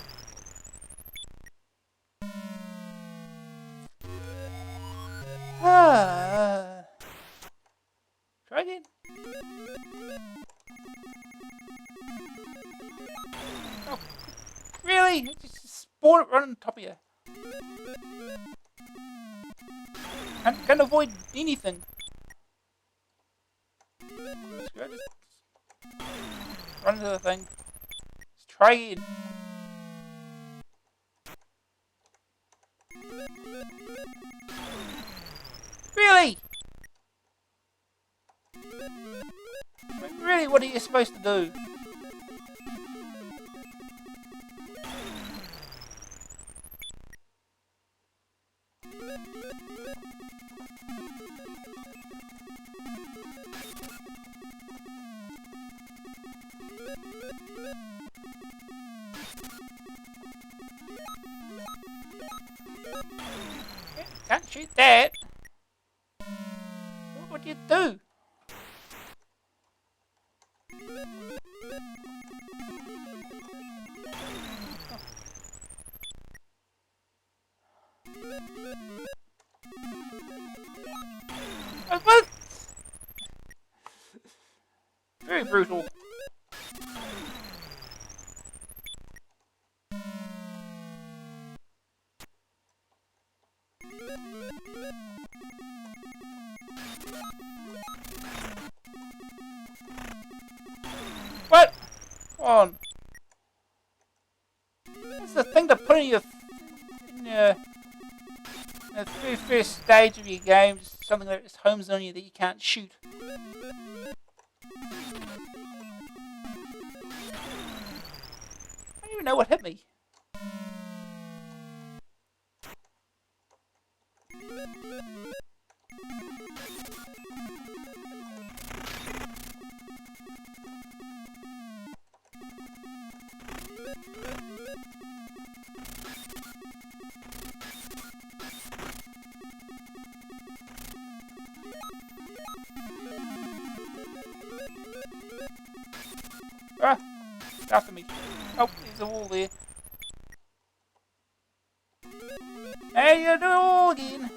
Ah! Try again. Oh, really? It just spawned it right on top of you. I can't avoid anything. Just run into the thing. Let's try again. Really? Really, what are you supposed to do? Can't shoot that. What do you do? What? Very brutal. What? Come on. That's the thing to put in your the very first stage of your game, just something that is home zone you that you can't shoot. I don't even know what hit me. Ah! After me. Oh, there's a wall there. Hey, you do it all again.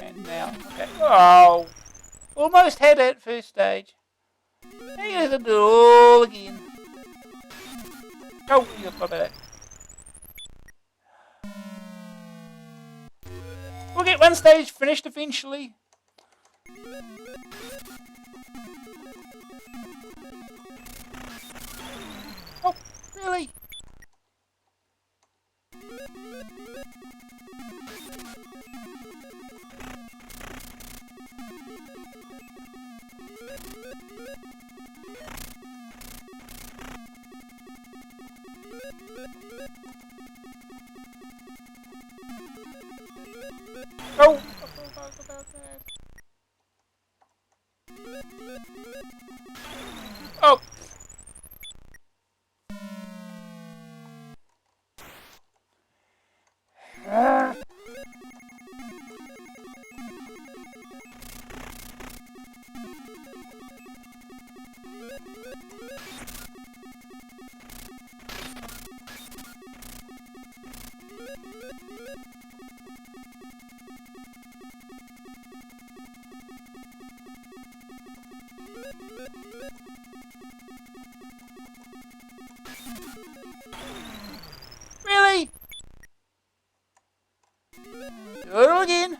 And now, okay. Oh! Almost had it, first stage. Now you have to do it all again. Oh, you got that. We'll get one stage finished eventually. Oh, really? Oh! I forgot about that. Oh! Really? Do it all again.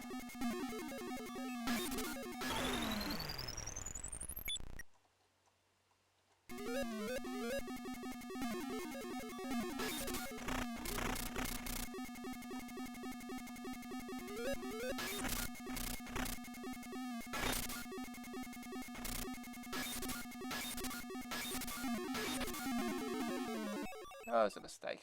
Oh, it's a mistake.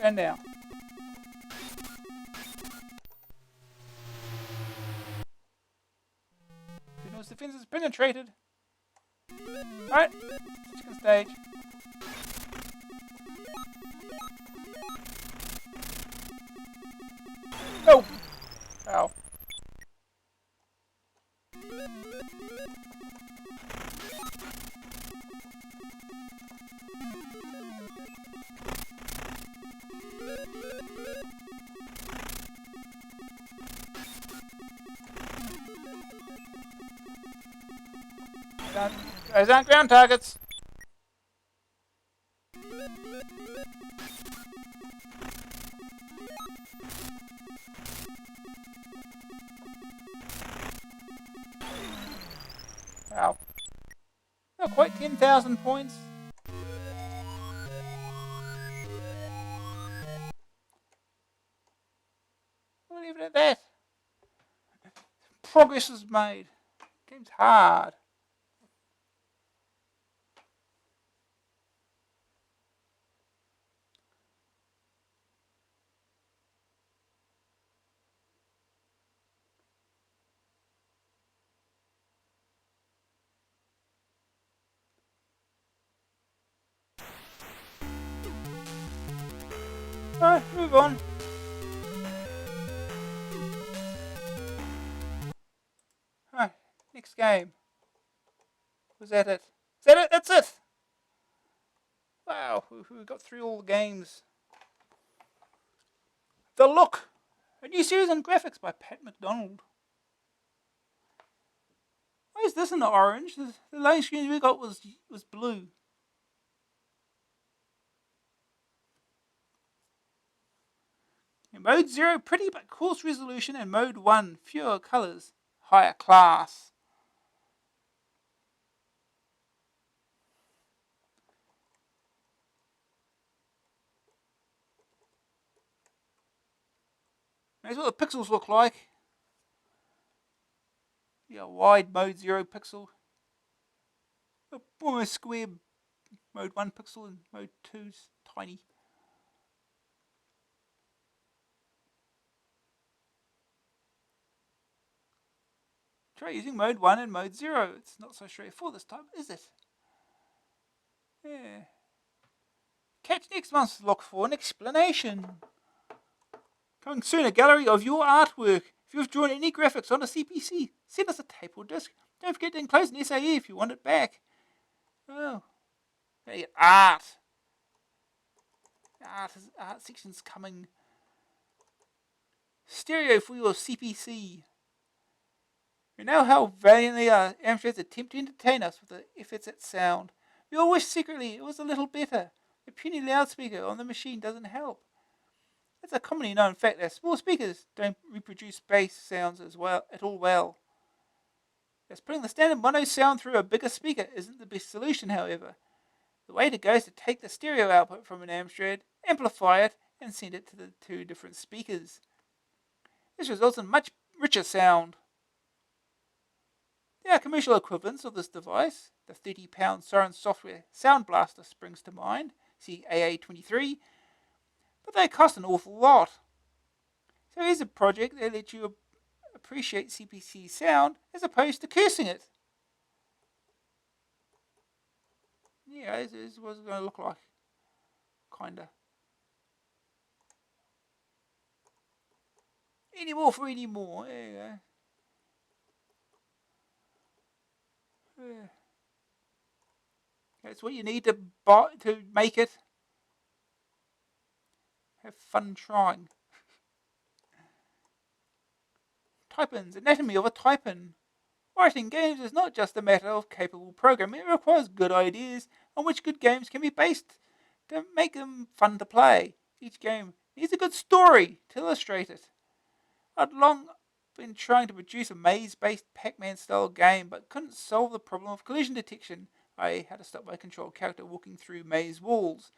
And now. Goodness, defense is penetrated. Alright, second stage. Oh! Ow. Those aren't ground targets. Wow. Not quite 10,000 points. We'll leave it at that. Progress is made. Game's hard. Alright, move on. Alright, next game. Was that it? Is that it? That's it! Wow, we got through all the games. The Look! A new series on graphics by Pat McDonald. Why is this in the orange? The loading screen we got was blue. In Mode 0, pretty but coarse resolution, and Mode 1, fewer colours, higher class. That's what the pixels look like. Yeah, wide Mode 0 pixel. Almost square Mode 1 pixel, and Mode 2's tiny. Try using Mode 1 and Mode 0. It's not so straightforward this time, is it? Yeah. Catch next month's Look for an explanation. Coming soon, a gallery of your artwork. If you've drawn any graphics on a CPC, send us a tape or disc. Don't forget to enclose an SAE if you want it back. Oh. Hey, art. Art section's coming. Stereo for your CPC. We know how valiantly Amstrad's attempt to entertain us with the efforts at sound. We all wish secretly it was a little better. The puny loudspeaker on the machine doesn't help. It's a commonly known fact that small speakers don't reproduce bass sounds at all well. Yes, putting the standard mono sound through a bigger speaker isn't the best solution, however. The way to go is to take the stereo output from an Amstrad, amplify it, and send it to the two different speakers. This results in much richer sound. There are commercial equivalents of this device. The £30 Siren Software Sound Blaster springs to mind, see AA23, but they cost an awful lot. So here's a project that lets you appreciate CPC sound as opposed to cursing it. Yeah, this is what it's going to look like. Kinda. Any more for any more. There you go. Yeah. That's what you need to buy to make it. Have fun trying. Type-ins. Anatomy of a type-in. Writing games is not just a matter of capable programming. It requires good ideas on which good games can be based to make them fun to play. Each game needs a good story to illustrate it. I'd long been trying to produce a maze-based Pac-Man style game, but couldn't solve the problem of collision detection. I had to stop my controlled character walking through maze walls.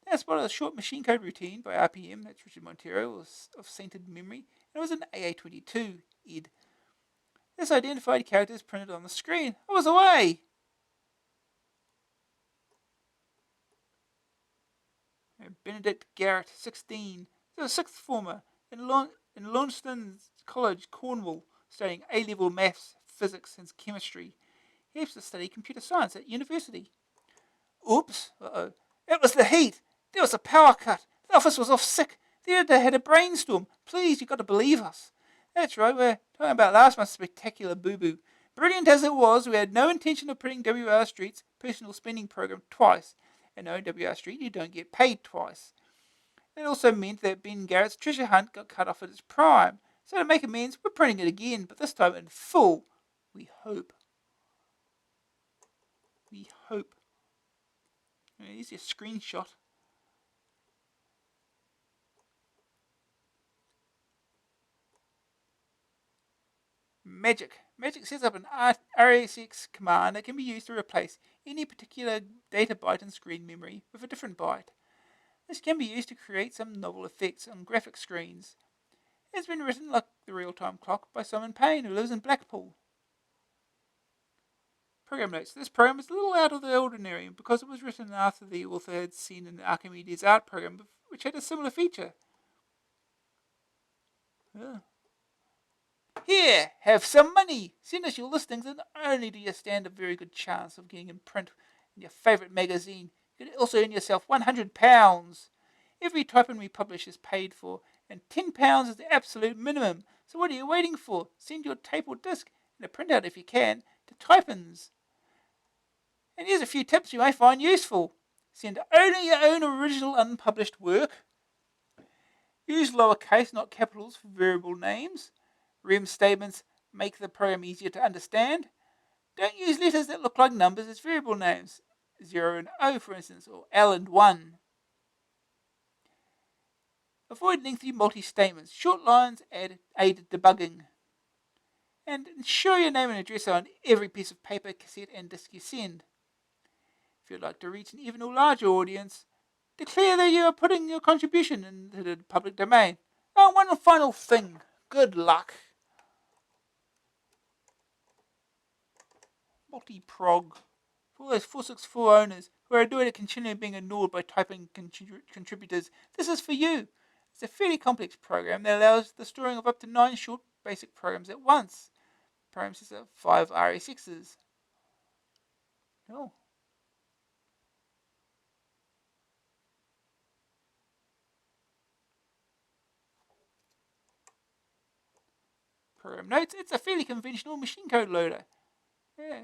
Then I spotted a short machine code routine by RPM, that's Richard Montero, of Sainted Memory, and it was an AA22 id. This identified character is printed on the screen. I was away! Benedict Garrett, 16, is a sixth former in Launceston College, Cornwall, studying A-level maths, physics and chemistry. He hopes to study computer science at university. Oops, uh-oh. It was the heat. There was a power cut. The office was off sick. The editor had a brainstorm. Please, you've got to believe us. That's right, we're talking about last month's spectacular boo-boo. Brilliant as it was, we had no intention of printing W.R. Street's personal spending program twice. And no, W.R. Street, you don't get paid twice. It also meant that Ben Garrett's treasure hunt got cut off at its prime. So to make amends, we're printing it again, but this time in full. We hope. We hope. Here's your screenshot. Magic. Magic sets up an RSX command that can be used to replace any particular data byte in screen memory with a different byte. This can be used to create some novel effects on graphic screens. It has been written like the real-time clock by Simon Payne, who lives in Blackpool. Program notes. This program is a little out of the ordinary because it was written after the author had seen an Archimedes art program which had a similar feature. Here, have some money. Send us your listings and not only do you stand a very good chance of getting in print in your favourite magazine, you can also earn yourself £100. Every type-in we publish is paid for, and £10 is the absolute minimum. So what are you waiting for? Send your tape or disc, and a printout if you can, to type-ins. And here's a few tips you may find useful. Send only your own original unpublished work. Use lowercase, not capitals, for variable names. Rem statements make the program easier to understand. Don't use letters that look like numbers as variable names. 0 and O, for instance, or L and 1. Avoid lengthy multi-statements. Short lines aid debugging. And ensure your name and address are on every piece of paper, cassette and disc you send. If you'd like to reach an even or larger audience, declare that you are putting your contribution into the public domain. Oh, one final thing. Good luck. Multi-prog. For all those 464 owners who are annoyed at continually being ignored by typing contributors, this is for you. It's a fairly complex program that allows the storing of up to 9 short basic programs at once. The program sets up 5 RSXs. Oh. Program notes, it's a fairly conventional machine code loader. Yeah.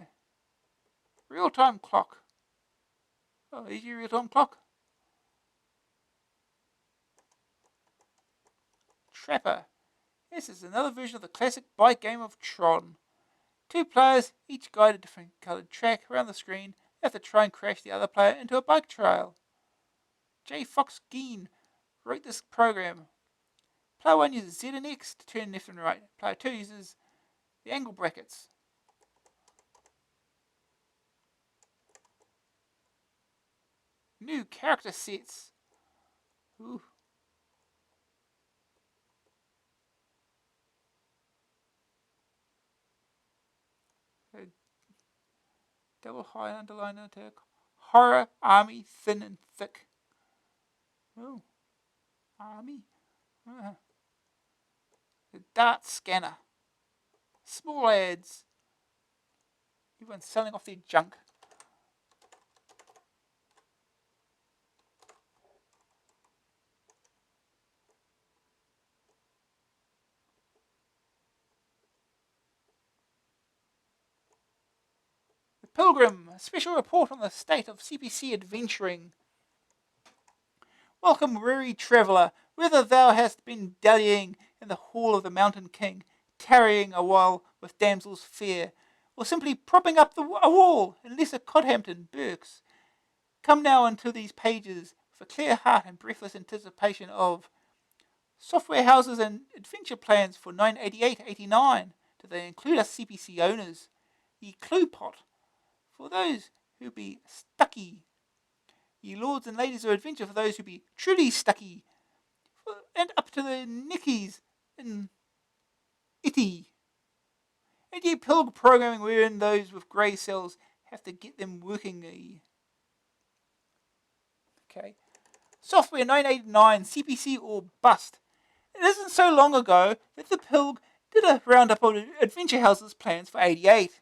Real-time clock. Oh, here's your real-time clock. Trapper. This is another version of the classic bike game of Tron. 2 players, each guide a different coloured track around the screen. They have to try and crash the other player into a bike trail. J. Fox Geen wrote this program. Player 1 uses Z and X to turn left and right. Player 2 uses the angle brackets. New character sets. Ooh. Double high underline attack. Horror army thin and thick. Oh, army. The dart scanner. Small ads. Everyone's selling off their junk. The Pilgrim, a special report on the state of CPC adventuring. Welcome, weary traveller, whether thou hast been dallying in the hall of the Mountain King, tarrying a while with damsels fair, or simply propping up a wall in lesser Codhampton Berks. Come now into these pages with a clear heart and breathless anticipation of software houses and adventure plans for 988.89. Do they include us CPC owners? Ye clue pot for those who be stucky. Ye lords and ladies of adventure for those who be truly stucky. And up to the nickies in itty. And ye pilg programming wherein those with grey cells have to get them working. Okay. Software 989, CPC or bust. It isn't so long ago that the Pilg did a roundup of Adventure House's plans for 88.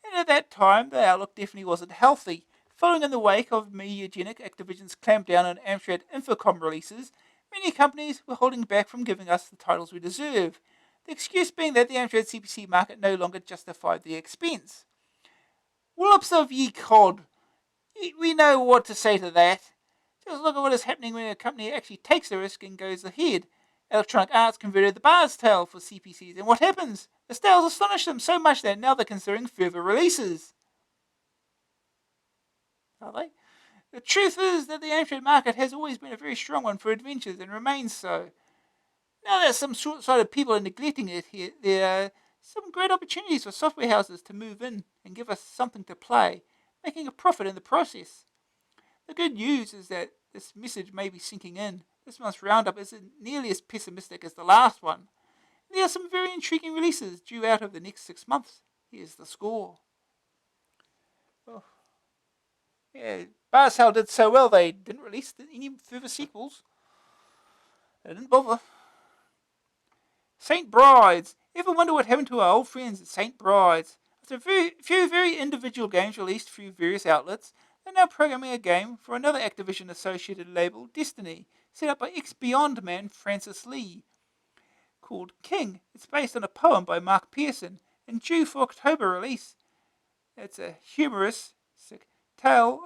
And at that time, the outlook definitely wasn't healthy. Following in the wake of Mediagenic Activision's clampdown on Amstrad Infocom releases, many companies were holding back from giving us the titles we deserve. The excuse being that the Amstrad CPC market no longer justified the expense. Whoops of ye cod. We know what to say to that. Just look at what is happening when a company actually takes the risk and goes ahead. Electronic Arts converted the Bar's Tale for CPCs, and what happens? The sales astonish them so much that now they're considering further releases. Are they? The truth is that the Amstrad market has always been a very strong one for adventures and remains so. Now that some short-sighted people are neglecting it here, there are some great opportunities for software houses to move in and give us something to play, making a profit in the process. The good news is that this message may be sinking in. This month's roundup isn't nearly as pessimistic as the last one. There are some very intriguing releases due out over the next 6 months. Here's the score. Oh. Yeah, Bar's Tale did so well they didn't release any further sequels. They didn't bother. St. Brides. Ever wonder what happened to our old friends at St. Brides? After a few very individual games released through various outlets, they're now programming a game for another Activision-associated label, Destiny, set up by ex-Beyond man Francis Lee, called King. It's based on a poem by Mark Pearson and due for October release. It's a humorous tale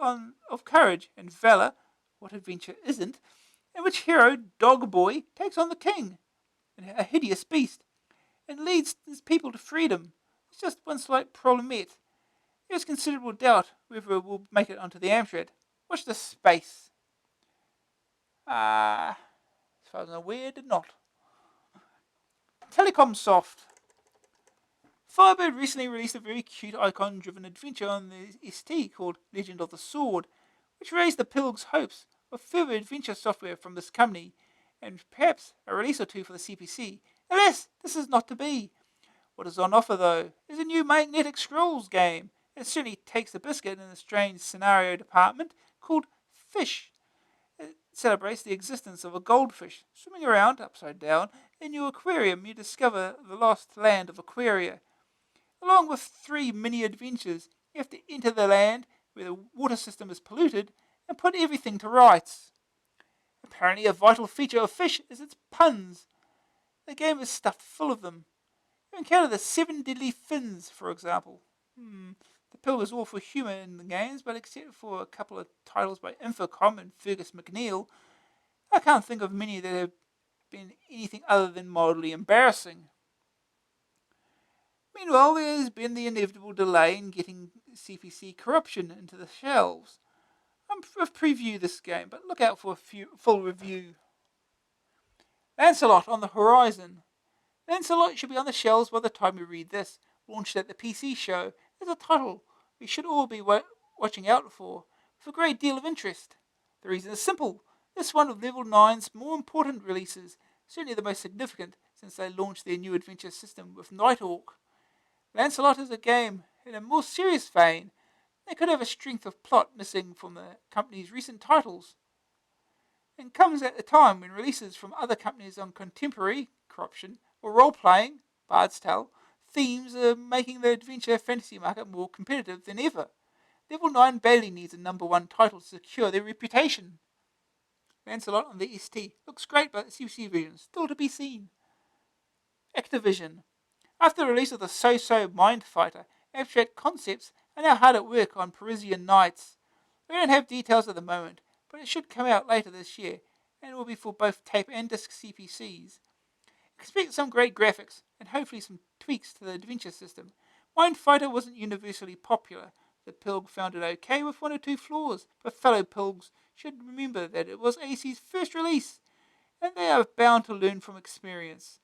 of courage and valour, what adventure isn't, in which hero Dog Boy takes on the king, a hideous beast, and leads his people to freedom. It's just one slight problemette. There's considerable doubt whether it will make it onto the Amstrad. Watch the space. As far as I'm aware, it did not. Telecom Soft. Firebird recently released a very cute icon-driven adventure on the ST called Legend of the Sword, which raised the Pilg's hopes of further adventure software from this company, and perhaps a release or two for the CPC. Alas, this is not to be. What is on offer, though, is a new Magnetic Scrolls game. It certainly takes the biscuit in a strange scenario department called Fish. It celebrates the existence of a goldfish swimming around, upside down, in your aquarium. You discover the lost land of Aquaria. Along with 3 mini-adventures, you have to enter the land where the water system is polluted and put everything to rights. Apparently a vital feature of Fish is its puns. The game is stuffed full of them. You encounter the 7 deadly fins, for example. The pill is all for humour in the games, but except for a couple of titles by Infocom and Fergus McNeil, I can't think of many that have been anything other than mildly embarrassing. Meanwhile, there's been the inevitable delay in getting CPC Corruption into the shelves. I've previewed this game, but look out for a full review. Lancelot on the horizon. Lancelot should be on the shelves by the time you read this. Launched at the PC show is a title we should all be watching out for, with a great deal of interest. The reason is simple. This one of Level 9's more important releases, certainly the most significant since they launched their new adventure system with Nighthawk. Lancelot is a game in a more serious vein. They could have a strength of plot missing from the company's recent titles, and comes at a time when releases from other companies on contemporary corruption or role-playing, Bard's Tale, themes are making the adventure fantasy market more competitive than ever. Level 9 badly needs a number 1 title to secure their reputation. Lancelot on the ST looks great, but the CPC version is still to be seen. Activision. After the release of the so-so Mind Fighter, Abstract Concepts are now hard at work on Parisian Nights. We don't have details at the moment, but it should come out later this year, and will be for both tape and disc CPCs. Expect some great graphics, and hopefully some tweaks to the adventure system. Mind Fighter wasn't universally popular. The Pilg found it okay with 1 or 2 flaws, but fellow Pilgs should remember that it was AC's first release, and they are bound to learn from experience.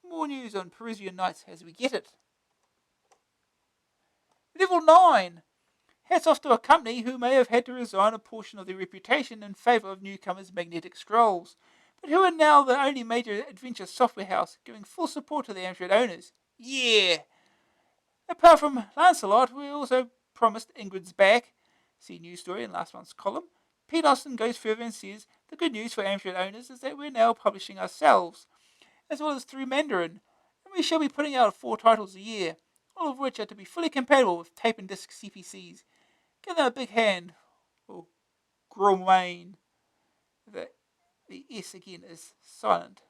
More news on Parisian Nights as we get it. Level 9. Hats off to a company who may have had to resign a portion of their reputation in favour of newcomers Magnetic Scrolls, but who are now the only major adventure software house giving full support to the Amstrad owners. Yeah! Apart from Lancelot, we also promised Ingrid's back. See news story in last month's column. Pete Austin goes further and says the good news for Amstrad owners is that we're now publishing ourselves, as well as through Mandarin, and we shall be putting out 4 titles a year, all of which are to be fully compatible with tape and disc CPCs. Give them a big hand, or Gromain. The S again is silent.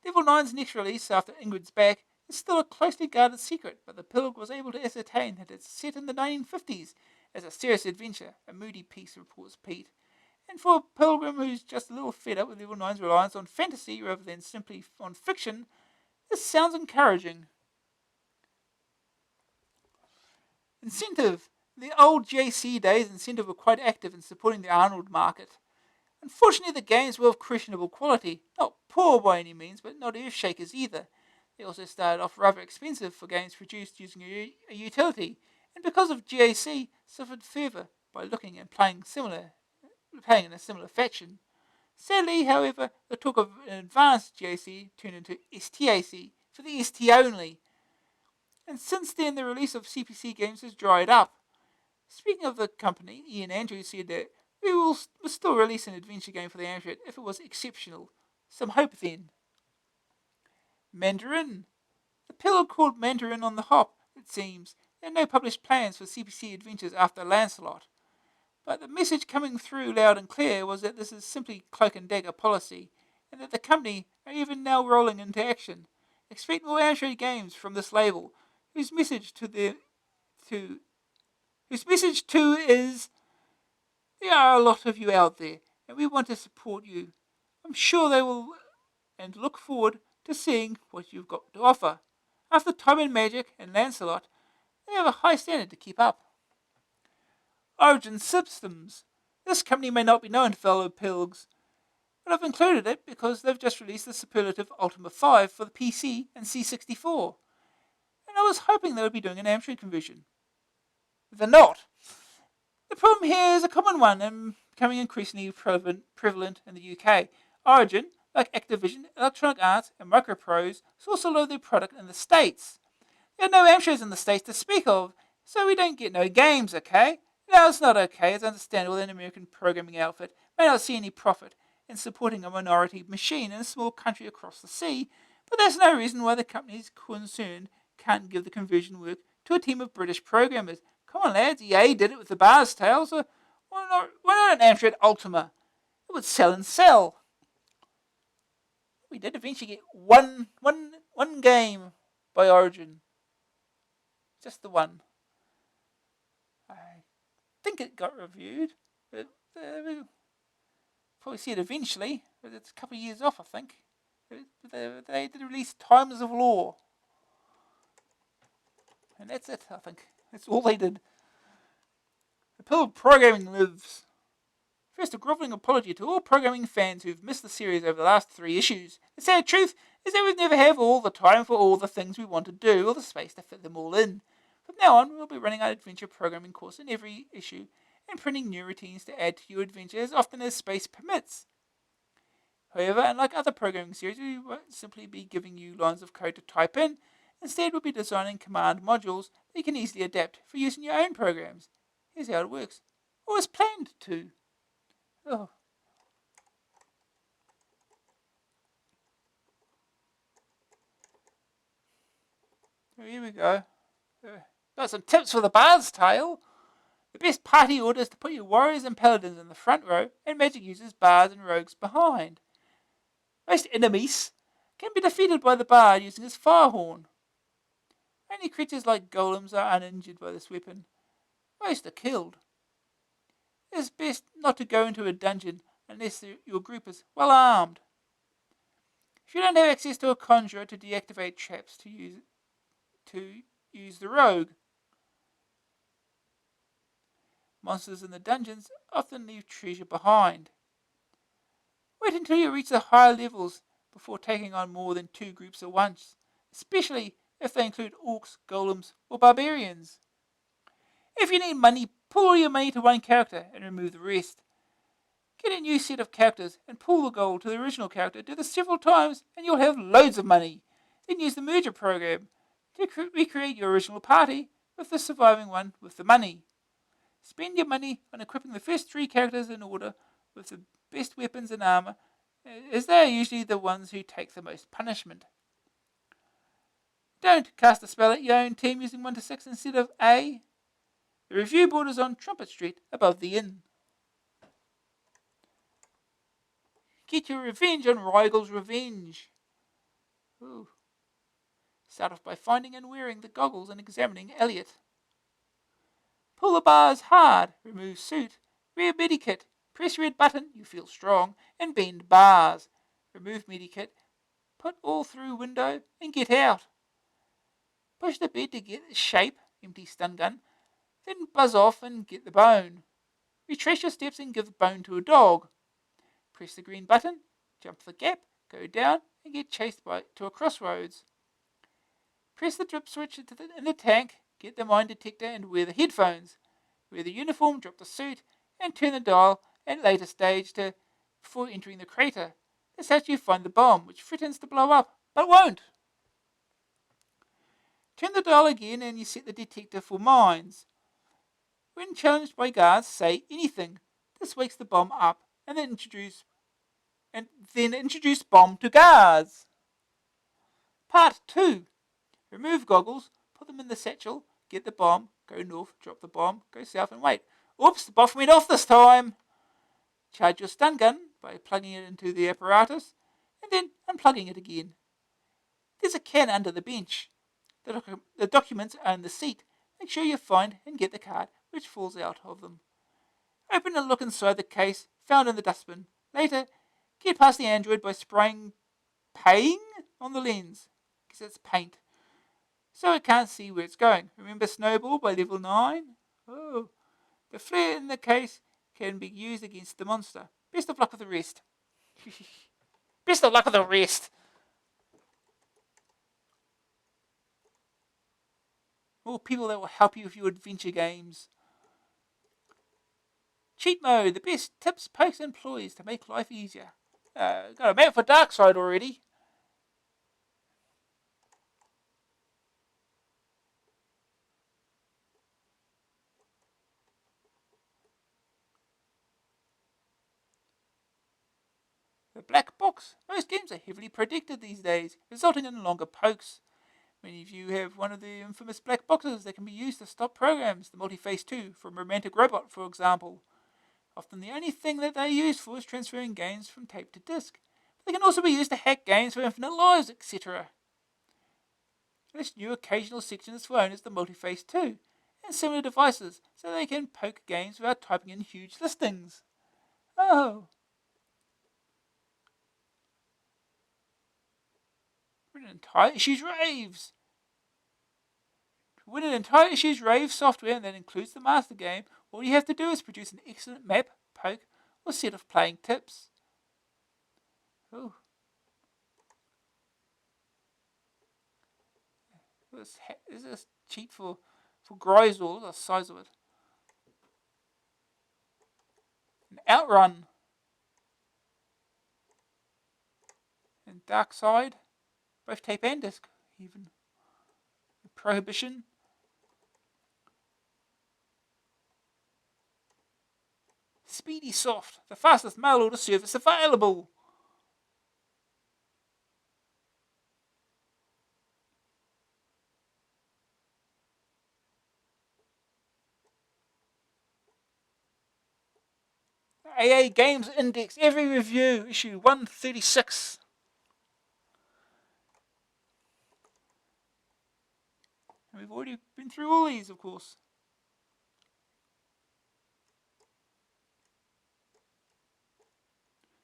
Level 9's next release after Ingrid's back is still a closely guarded secret, but the Pilg was able to ascertain that it's set in the 1950s as a serious adventure, a moody piece, reports Pete. And for a pilgrim who's just a little fed up with Level 9's reliance on fantasy rather than simply on fiction, this sounds encouraging. Incentive. In the old JC days, Incentive were quite active in supporting the Arnold market. Unfortunately, the games were of questionable quality. Not poor by any means, but not earth-shakers either. They also started off rather expensive for games produced using a utility, and because of GAC, suffered further by looking and playing in a similar fashion. Sadly, however, the talk of an advanced GAC turned into STAC, for the ST only. And since then, the release of CPC games has dried up. Speaking of the company, Ian Andrews said that we will still release an adventure game for the Amstrad if it was exceptional. Some hope then. Mandarin. The pillar called Mandarin on the hop, it seems. There are no published plans for CPC adventures after Lancelot. But the message coming through loud and clear was that this is simply cloak and dagger policy, and that the company are even now rolling into action. Expect more Amstrad games from this label, whose message is there are a lot of you out there, and we want to support you. I'm sure they will, and look forward to seeing what you've got to offer. After Time and Magic and Lancelot, they have a high standard to keep up. Origin Systems. This company may not be known to fellow Pilgs, but I've included it because they've just released the superlative Ultima 5 for the PC and C64, and I was hoping they would be doing an Amstrad conversion. They're not. The problem here is a common one and becoming increasingly prevalent in the UK. Origin, like Activision, Electronic Arts, and Microprose, source a lot of their product in the States. There are no Amstrads in the States to speak of, so we don't get no games, okay? No, it's not okay. It's understandable that an American programming outfit may not see any profit in supporting a minority machine in a small country across the sea, but there's no reason why the companies concerned can't give the conversion work to a team of British programmers. Come on, lads, EA did it with the Bard's Tale, so why not an Amstrad Ultima? It would sell and sell. We did eventually get one game by Origin. Just the one. I think it got reviewed, but we'll probably see it eventually, but it's a couple of years off, I think. They did release Times of Law. And that's it, I think. That's all they did. The pill of programming lives. First, a grovelling apology to all programming fans who've missed the series over the last 3 issues. The sad truth is that we never have all the time for all the things we want to do, or the space to fit them all in. From now on, we'll be running our adventure programming course in every issue, and printing new routines to add to your adventure as often as space permits. However, unlike other programming series, we won't simply be giving you lines of code to type in. Instead, we'll be designing command modules that you can easily adapt for use in your own programs. Here's how it works. Or as planned to. Oh. So here we go. Got some tips for the bard's tale. The best party order is to put your warriors and paladins in the front row and magic users, bards and rogues behind. Most enemies can be defeated by the bard using his fire horn. Only creatures like golems are uninjured by this weapon. Most are killed. It is best not to go into a dungeon unless your group is well armed. If you don't have access to a conjurer to deactivate traps to use the rogue. Monsters in the dungeons often leave treasure behind. Wait until you reach the higher levels before taking on more than 2 groups at once, especially if they include orcs, golems, or barbarians. If you need money, pull your money to one character and remove the rest. Get a new set of characters and pull the gold to the original character. Do this several times and you'll have loads of money. Then use the merger program to recreate your original party with the surviving one with the money. Spend your money on equipping the first 3 characters in order with the best weapons and armor, as they are usually the ones who take the most punishment. Don't cast a spell at your own team using 1 to 6 instead of A. The review board is on Trumpet Street above the inn. Get your revenge on Rigel's Revenge. Ooh. Start off by finding and wearing the goggles and examining Elliot. Pull the bars hard, remove suit, wear medikit, press red button, you feel strong, and bend bars. Remove medikit, put all through window, and get out. Push the bed to get the shape, empty stun gun, then buzz off and get the bone. Retrace your steps and give the bone to a dog. Press the green button, jump the gap, go down, and get chased to a crossroads. Press the drip switch in the tank, get the mine detector and wear the headphones. Wear the uniform, drop the suit, and turn the dial at later stage before entering the crater. This helps you find the bomb, which threatens to blow up, but won't. Turn the dial again and you set the detector for mines. When challenged by guards, say anything. This wakes the bomb up and then introduce bomb to guards. Part 2. Remove goggles, put them in the satchel, get the bomb, go north, drop the bomb, go south and wait. Oops, the bomb went off this time. Charge your stun gun by plugging it into the apparatus and then unplugging it again. There's a can under the bench. The documents are in the seat. Make sure you find and get the card which falls out of them. Open and look inside the case found in the dustbin. Later, get past the android by spraying paint on the lens. Because it's paint. So it can't see where it's going. Remember Snowball by level 9? Oh. The flare in the case can be used against the monster. Best of luck with the rest. Best of luck with the rest. More people that will help you with your adventure games. Cheat mode. The best tips, pokes and ploys to make life easier. Got a map for Darkside already. The black box. Most games are heavily predicted these days, resulting in longer pokes. Many of you have one of the infamous black boxes that can be used to stop programs, the Multi-Phase 2 from Romantic Robot, for example. Often the only thing that they're used for is transferring games from tape to disc. But they can also be used to hack games for infinite lives, etc. This new occasional section is for owners of the Multi-Phase 2 and similar devices, so they can poke games without typing in huge listings. Oh. Win an entire issue's raves. To win an entire issue's rave software that includes the master game, all you have to do is produce an excellent map, poke, or set of playing tips. Oh. This is a cheat for Grisel, the size of it. An Outrun. And Darkside. Both tape and disc, even. prohibition. Speedy Soft, the fastest mail order service available. AA Games Index, every review, issue 136. And we've already been through all these, of course.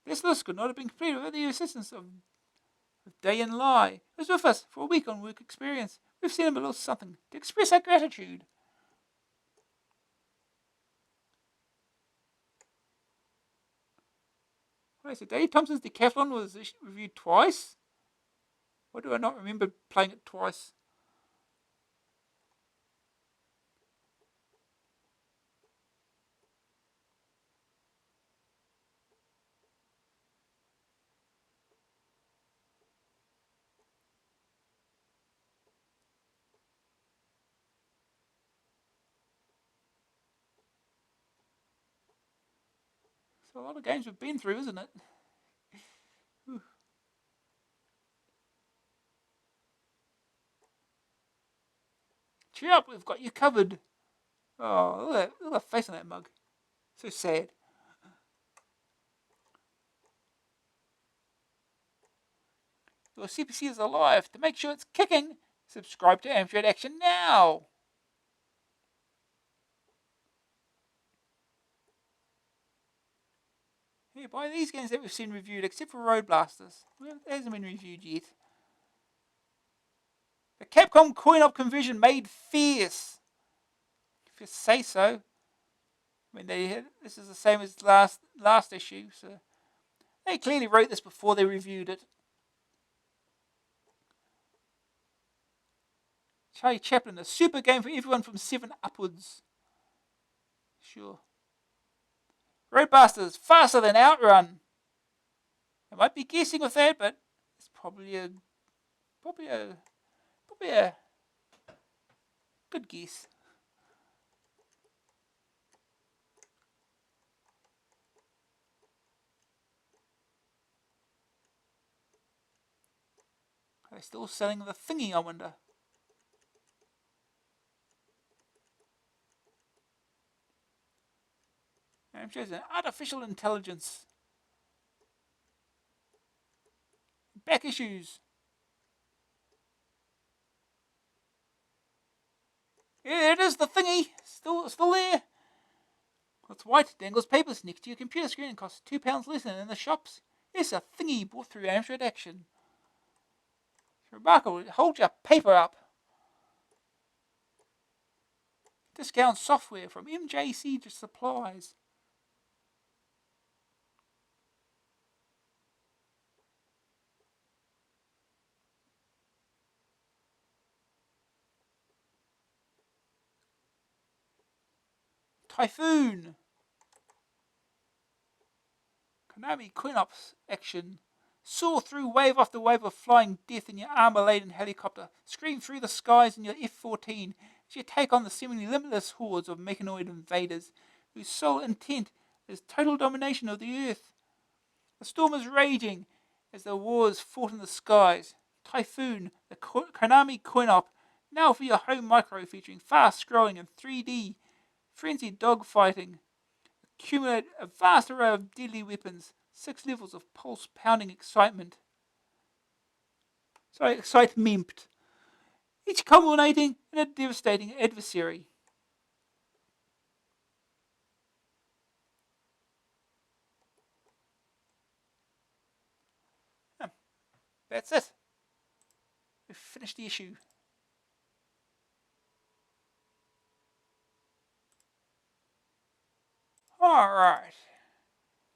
This list could not have been completed without the assistance of Day and Lie, who was with us for a week on work experience. We've sent him a little something to express our gratitude. Wait, so Dave Thompson's Decathlon was reviewed twice? Why do I not remember playing it twice? So a lot of games we've been through, isn't it? Cheer up, we've got you covered. Oh, look at the face on that mug. So sad. Your CPC is alive. To make sure it's kicking, subscribe to Amstrad Action now. Here, buy these games that we've seen reviewed, except for Road Blasters. It hasn't been reviewed yet. The Capcom coin-op conversion made fierce. If you say so. I mean, this is the same as last issue, so they clearly wrote this before they reviewed it. Charlie Chaplin, a super game for everyone from 7 upwards. Sure. Roadbusters, faster than Outrun. I might be guessing with that, but it's probably a good guess. Are they still selling the thingy, I wonder? I'm choosing artificial intelligence. Back issues. Yeah, there it is, the thingy. Still there. It's white, dangles papers next to your computer screen and costs £2 less than in the shops. It's a thingy bought through Amstrad Action. It's remarkable. Hold your paper up. Discount software from MJC Supplies. Typhoon. Konami Coin-Ops Action. Soar through wave after wave of flying death in your armor-laden helicopter. Scream through the skies in your F-14 as you take on the seemingly limitless hordes of mechanoid invaders whose sole intent is total domination of the Earth. The storm is raging as the war is fought in the skies. Typhoon, the Konami Coin-Op, now for your home micro, featuring fast scrolling and 3D, frenzied dogfighting. Accumulate a vast array of deadly weapons, 6 levels of pulse-pounding excitement. Excitement. Each culminating in a devastating adversary. That's it. We've finished the issue. Alright.